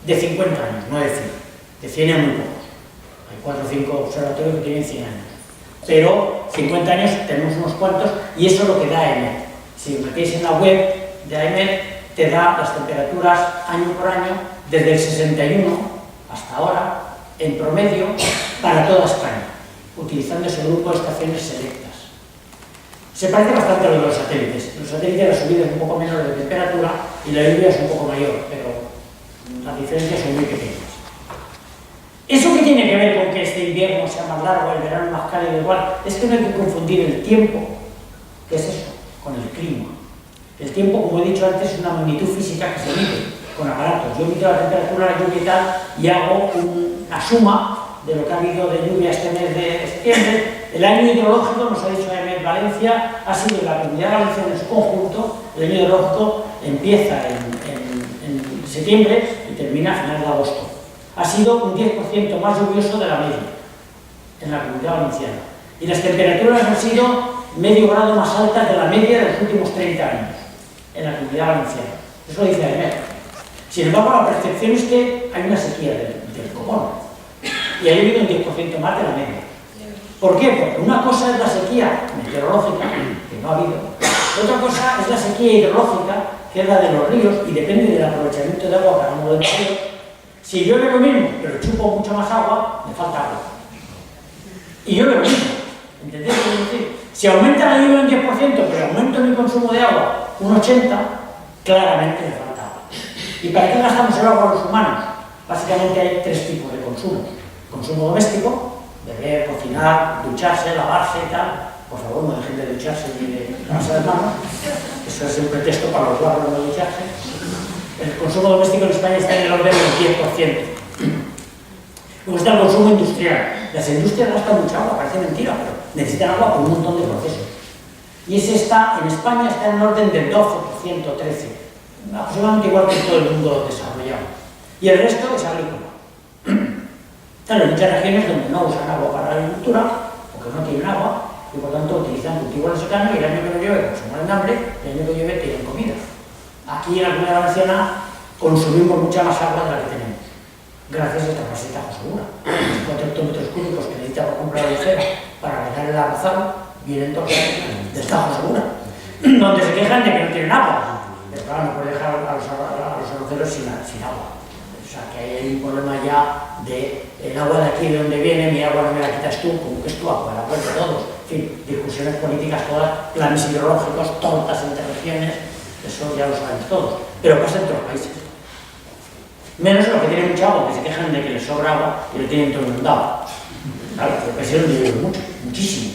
de 50 años, no de 100. De 100 es muy pocos. Hay 4 o 5 observatorios que tienen 100 años. Pero 50 años tenemos unos cuantos y eso es lo que da AEMET. Si os metéis en la web de AEMET, te da las temperaturas año por año desde el 61 hasta ahora, en promedio, para toda España, utilizando ese grupo de estaciones selectas. Se parece bastante a lo de los satélites. Los satélites la subida es un poco menor de temperatura y la lluvia es un poco mayor, pero las diferencias son muy pequeñas. ¿Eso qué tiene que ver con que este invierno sea más largo, el verano más cálido igual? Es que no hay que confundir el tiempo, ¿qué es eso?, con el clima. El tiempo, como he dicho antes, es una magnitud física que se mide con aparatos. Yo mido la temperatura, la lluvia y tal, y hago una suma de lo que ha habido de lluvia este mes de septiembre. El año hidrológico, nos ha dicho AEMET Valencia, ha sido la Comunidad Valenciana en su conjunto. El año hidrológico empieza en septiembre y termina a final de agosto. Ha sido un 10% más lluvioso de la media en la Comunidad Valenciana. Y las temperaturas han sido medio grado más altas de la media de los últimos 30 años en la Comunidad Valenciana. Eso lo dice AEMET. Sin embargo, la percepción es que hay una sequía del copón. Y ha habido un 10% más de la media. ¿Por qué? Porque una cosa es la sequía meteorológica, que no ha habido. Otra cosa es la sequía hidrológica, que es la de los ríos, y depende del aprovechamiento de agua cada uno de los ríos. Si llueve lo mismo, pero chupo mucho más agua, me falta agua. Y llueve lo mismo. ¿Entendéis lo que quiero decir? Si aumenta la lluvia un 10%, pero aumento mi consumo de agua un 80%, claramente me falta agua. ¿Y para qué gastamos el agua los humanos? Básicamente hay 3 tipos de consumo. Consumo doméstico, beber, cocinar, ducharse, lavarse y tal. Por favor, no dejen de ducharse ni de lavarse las manos. Eso es un pretexto para los guarros no ducharse. El consumo doméstico en España está en el orden del 10%. Luego está el consumo industrial. Las industrias gastan mucha agua, parece mentira, pero necesitan agua por un montón de procesos. Y ese está, en España, está en el orden del 12%, 13%. Aproximadamente igual que en todo el mundo desarrollado. Y el resto es agrícola. Claro, hay muchas regiones donde no usan agua para la agricultura, porque no tienen agua, y por tanto utilizan cultivos de secano, y el año que no llueve, pues se mueren de hambre, y el año que llueve tienen comida. Aquí en la Comunidad Valenciana consumimos mucha más agua de la que tenemos, gracias a esta frase de Tajo Segura. Los 4 hectómetros cúbicos que necesita para comprar el cero para regar el arrozado vienen todos de Tajo Segura, donde se quejan de que no tienen agua. Pero claro, no puede dejar a los arroceros sin agua. O sea, que hay un problema ya de el agua de aquí, de donde viene, mi agua no me la quitas tú, como que es tu agua, la cuenta todos. En fin, discusiones políticas todas, planes hidrológicos, tortas entre regiones, eso ya lo sabemos todos. Pero pasa en todos los países. Menos los que tienen mucha agua, que se quejan de que les sobra agua y lo tienen todo inundado. Claro, los países donde llueve mucho, muchísimo.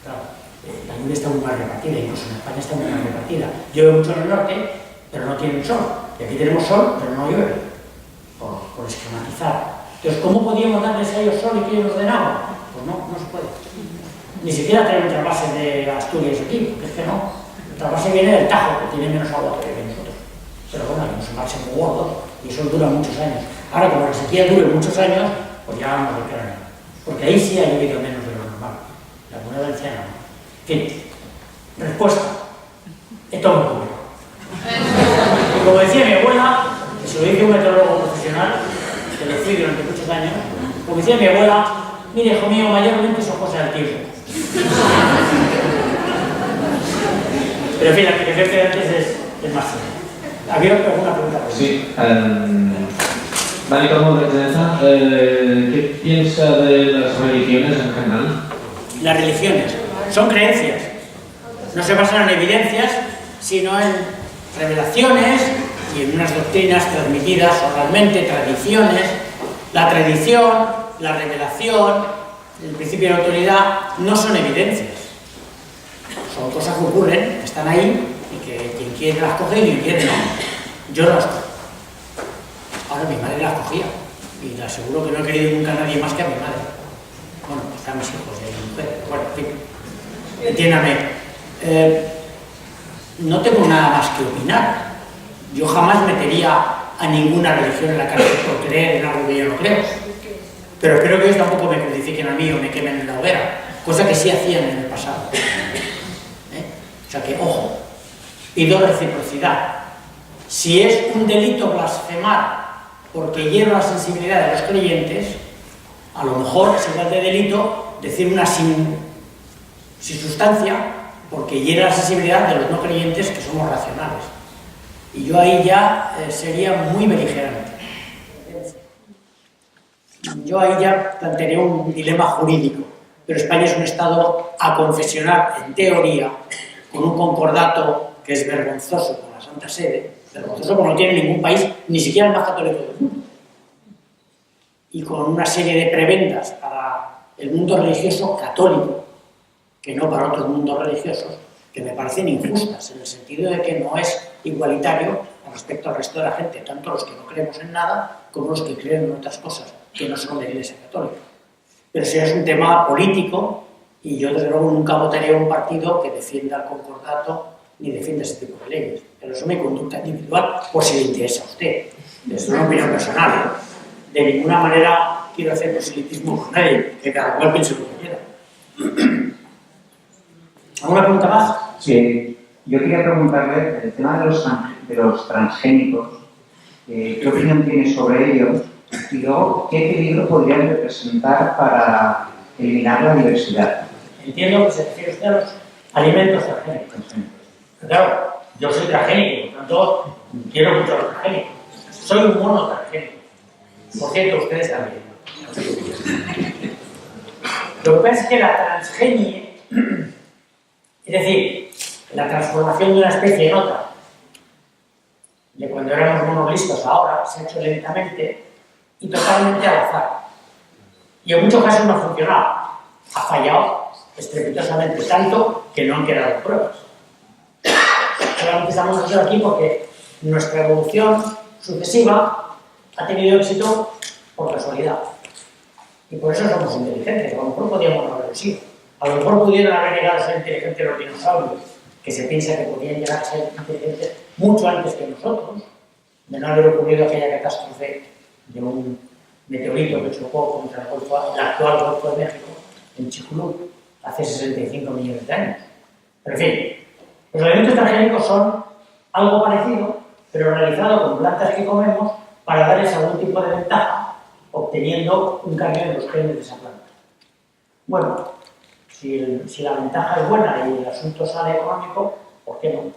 Claro, la lluvia está muy mal repartida, incluso en España está muy mal repartida. Llueve mucho en el norte, pero no tienen sol. Y aquí tenemos sol, pero no llueve. Por esquematizar. Entonces, ¿cómo podíamos darles a ellos sol y que ellos nos den agua? Pues no se puede. Ni siquiera traer un trasvase de Asturias aquí, porque es que no. El trasvase viene del Tajo, que tiene menos agua que nosotros. Pero bueno, hay unos embalses muy gordos y eso dura muchos años. Ahora, como la sequía dure muchos años, pues ya vamos a ver. Porque ahí sí ha llovido menos de lo normal. La Comunidad Valenciana no. En fin, respuesta. Esto es muy complejo. Y como decía mi abuela, que se lo dice un meteorólogo profesional, que lo fui durante muchos años, como decía mi abuela, mire, hijo mío, mayormente son cosas del tiempo. Pero en fin, la explicación que antes es más simple. ¿Había alguna pregunta? Sí. Dani Carmón de Teneza, ¿qué piensa de las religiones en general? Las religiones son creencias. No se basan en evidencias, sino en revelaciones y en unas doctrinas transmitidas oralmente, tradiciones. La tradición, la revelación, el principio de autoridad no son evidencias. Son cosas que ocurren, están ahí y que quien quiere las coge y quien quiere no. Yo no las cojo. Ahora mi madre las cogía y le aseguro que no he querido nunca a nadie más que a mi madre. Bueno, pues a mis hijos y a mi mujer. Bueno, en fin, entiéndame. No tengo nada más que opinar. Yo jamás metería a ninguna religión en la cárcel por creer en algo que yo no creo. Pero espero que ellos tampoco me crucifiquen a mí o me quemen en la hoguera, cosa que sí hacían en el pasado. O sea que, ojo, pido reciprocidad. Si es un delito blasfemar porque hiera la sensibilidad de los creyentes, a lo mejor es igual de delito decir una sin sustancia porque hiera la sensibilidad de los no creyentes que somos racionales. Y yo ahí ya sería muy beligerante. Yo ahí ya plantearía un dilema jurídico, pero España es un Estado aconfesional, en teoría, con un concordato que es vergonzoso con la Santa Sede, vergonzoso porque no tiene ningún país, ni siquiera el más católico del mundo, y con una serie de prebendas para el mundo religioso católico, que no para otros mundos religiosos, que me parecen injustas, en el sentido de que no es igualitario respecto al resto de la gente, tanto los que no creemos en nada como los que creen en otras cosas, que no son la Iglesia Católica. Pero si es un tema político, y yo desde luego nunca votaría a un partido que defienda el concordato ni defienda ese tipo de leyes. Pero eso es mi conducta individual, por si le interesa a usted. Es una opinión personal. De ninguna manera quiero hacer proselitismo con nadie, que cada cual piense lo que quiera. ¿Alguna pregunta más? Sí, yo quería preguntarle el tema de los transgénicos. ¿Qué opinión tiene sobre ellos? Y luego, ¿qué peligro podrían representar para eliminar la diversidad? Entiendo que se refiere usted a los alimentos transgénicos. Claro, yo soy transgénico, por tanto, quiero mucho a los transgénicos. Soy un mono transgénico. Por cierto, ustedes también. Lo que pasa es que la transgenie, es decir, la transformación de una especie en otra, de cuando éramos monolistos ahora, se ha hecho lentamente y totalmente al azar. Y en muchos casos no ha funcionado. Ha fallado estrepitosamente, tanto que no han quedado pruebas. Solamente estamos nosotros aquí porque nuestra evolución sucesiva ha tenido éxito por casualidad. Y por eso somos inteligentes. A lo mejor podíamos no haberlo sido. A lo mejor pudieron haber llegado a ser inteligentes los dinosaurios, que se piensa que podían llegar a ser inteligentes mucho antes que nosotros, de no haber ocurrido aquella catástrofe de un meteorito que chocó contra el actual Golfo de México, en Chicxulub, hace 65 millones de años. Pero en fin, los alimentos transgénicos son algo parecido, pero realizado con plantas que comemos para darles algún tipo de ventaja, obteniendo un cambio en los genes de esa planta. Bueno, si la ventaja es buena y el asunto sale económico, ¿por qué no?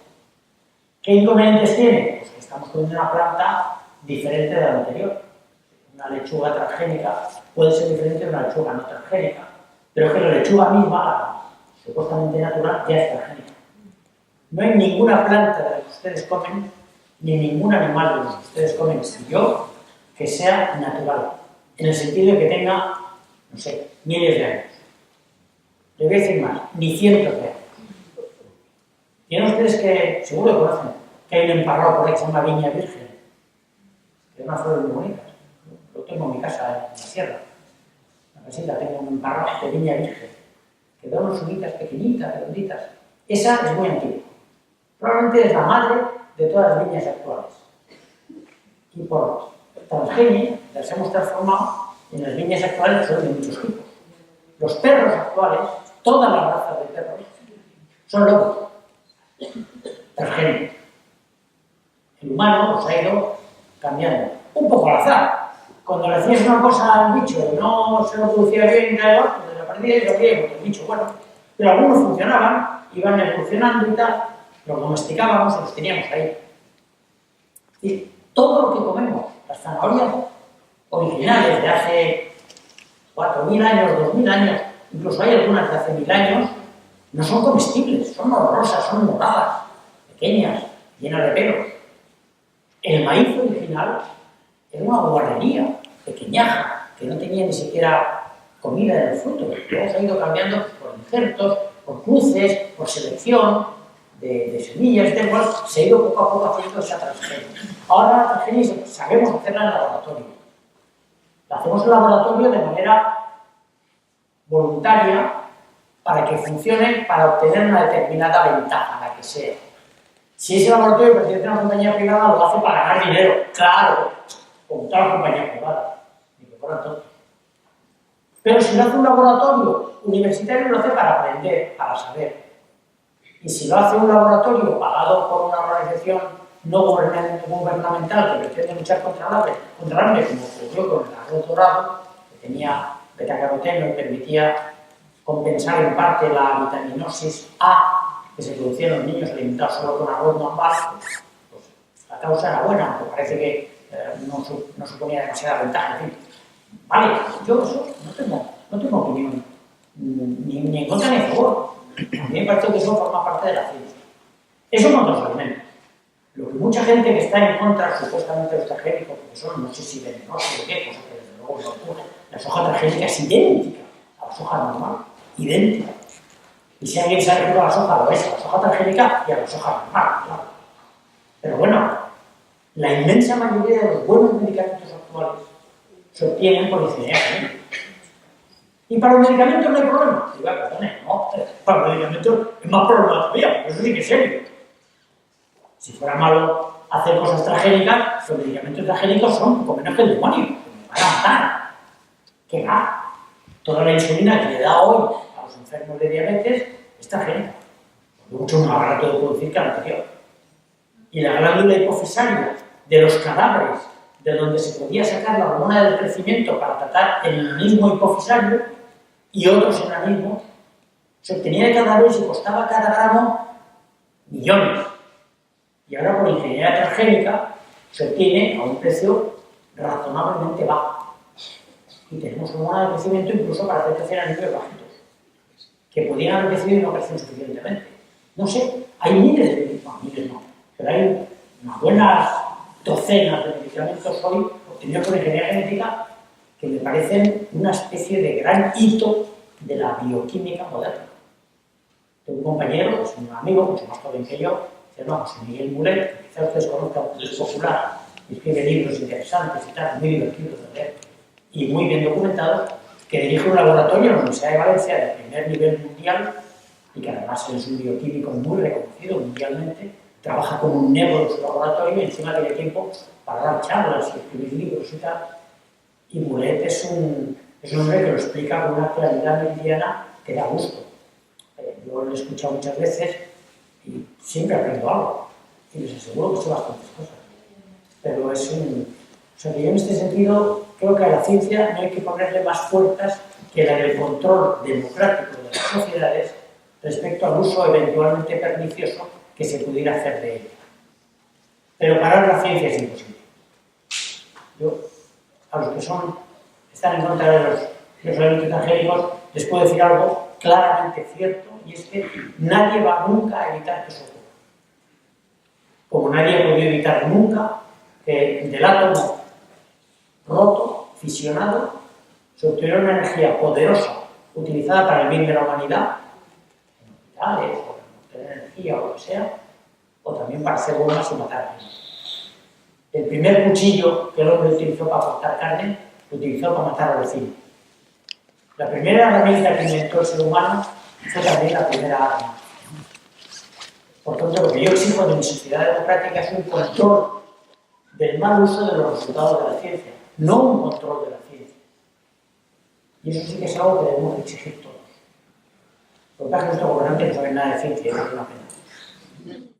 ¿Qué inconvenientes tiene? Pues que estamos comiendo una planta diferente de la anterior. Una lechuga transgénica puede ser diferente de una lechuga no transgénica, pero es que la lechuga misma, la supuestamente natural, ya es transgénica. No hay ninguna planta de la que ustedes comen, ni ningún animal de los que ustedes comen, si yo, que sea natural, en el sentido de que tenga, no sé, miles de años. Le voy a decir más, ni cientos de años. Tienen ustedes que, seguro que conocen, que hay un emparrado por ahí que se llama viña virgen, que es una flor muy bonita. Lo tengo en mi casa, en la sierra. En la casita tengo un emparrado de viña virgen, que da unas uvitas pequeñitas, redonditas. Esa es muy antigua. Probablemente es la madre de todas las viñas actuales. Y por transgenia las hemos transformado en las viñas actuales, que son de muchos tipos. Los perros actuales, todas las razas de perros, son lobos. Transgénicos. El humano los ha ido cambiando. Un poco al azar. Cuando le hacías una cosa al bicho y no se lo producía bien, pues lo perdía y lo veía, porque el bicho, bueno. Pero algunos funcionaban, iban evolucionando y tal, los domesticábamos y los teníamos ahí. Y todo lo que comemos, las zanahorias originales de hace 4.000 años, 2.000 años, incluso hay algunas de hace 1.000 años, no son comestibles, son horrorosas, son moradas. pequeñas, llenas de pelos. El maíz original era una guarrería pequeñaja, que no tenía ni siquiera comida en el fruto. Luego se ha ido cambiando por injertos, por cruces, por selección de semillas, de cual se ha ido poco a poco haciendo esa transgenia. Ahora la transgenia sabemos hacerla en laboratorio. La hacemos en laboratorio de manera voluntaria para que funcione, para obtener una determinada ventaja, la que sea. Si ese laboratorio pertenece a una compañía privada, lo hace para ganar dinero, claro, como toda la compañía privada, ni que fuera tonto. Pero si lo hace un laboratorio universitario, lo hace para aprender, para saber. Y si lo hace un laboratorio pagado por una organización no gubernamental que pretende luchar contra el hambre, como ocurrió con el arroz dorado, que tenía betacaroteno y permitía compensar en parte la vitaminosis A que se producía en los niños alimentados solo con arroz normal, pues la causa era buena, aunque parece que no suponía demasiada ventaja. En fin, vale, yo eso no tengo opinión ni en contra ni a favor. A mí me parece que eso forma parte de la ciencia. Eso con otros elementos. Lo que mucha gente que está en contra supuestamente de los transgénicos, porque son no sé si venenosos o qué, cosa que desde luego no ocurre, la soja transgénica es idéntica a la soja normal, idéntica. Y si alguien se ha referido a la soja, lo es a la soja transgénica y a la soja normal, claro. Pero bueno, la inmensa mayoría de los buenos medicamentos actuales se obtienen por ingeniería genética. Y para los medicamentos no hay problema. Digo, perdone, no, para los medicamentos es más problema todavía, eso sí que es serio. Si fuera malo hacer cosas transgénicas, los medicamentos transgénicos son poco menos que el demonio, que me van a matar. ¿Qué va? Toda la insulina que le da hoy a los enfermos de diabetes es transgénica. Mucho más barato de producir que la anterior. Y la glándula hipofisaria de los cadáveres, de donde se podía sacar la hormona del crecimiento para tratar el enanismo hipofisario y otros enanismos, se obtenía de cadáveres y costaba cada gramo millones. Y ahora por ingeniería transgénica se obtiene a un precio razonablemente bajo. Y tenemos hormona de crecimiento incluso para hacer crecer a niveles bajitos, que podían haber crecido y no crecen suficientemente. No sé, hay miles de medicamentos, pero hay unas buenas docenas de medicamentos hoy obtenidos por ingeniería genética que me parecen una especie de gran hito de la bioquímica moderna. Tengo un compañero, que es un amigo, mucho más joven que yo, se llama José Miguel Mulet, que quizás ustedes conozcan, es popular, y escribe libros interesantes y tal, muy divertidos de leer y muy bien documentados, que dirige un laboratorio en la Universidad de Valencia de primer nivel mundial y que además es un bioquímico muy reconocido mundialmente, trabaja como un negro en su laboratorio y encima tiene tiempo para dar charlas y escribir libros y tal. Y Mulet es un hombre que lo explica con una claridad meridiana que da gusto. Yo lo he escuchado muchas veces y siempre aprendo algo. Y les aseguro que sé bastantes cosas. Pero es un... O sea, que yo en este sentido creo que a la ciencia no hay que ponerle más fuerzas que la del control democrático de las sociedades respecto al uso eventualmente pernicioso que se pudiera hacer de ella. Pero parar la ciencia es imposible. Yo, a los que están en contra de los elementos transgénicos, les puedo decir algo claramente cierto, y es que nadie va nunca a evitar que eso ocurra. Como nadie ha podido evitar nunca que del átomo roto, fisionado, se obtuviera una energía poderosa utilizada para el bien de la humanidad, en hospitales, o en obtener energía o lo que sea, o también para hacer bombas y matar a gente. El primer cuchillo que el hombre utilizó para cortar carne, lo utilizó para matar al vecino. La primera herramienta que inventó el ser humano fue también la primera arma. Por tanto, lo que yo exijo de mi sociedad democrática es un control del mal uso de los resultados de la ciencia, no un control de la ciencia. Y eso sí que es algo que debemos exigir todos. Por lo tanto, nuestros gobernantes no saben nada de ciencia, y es una pena.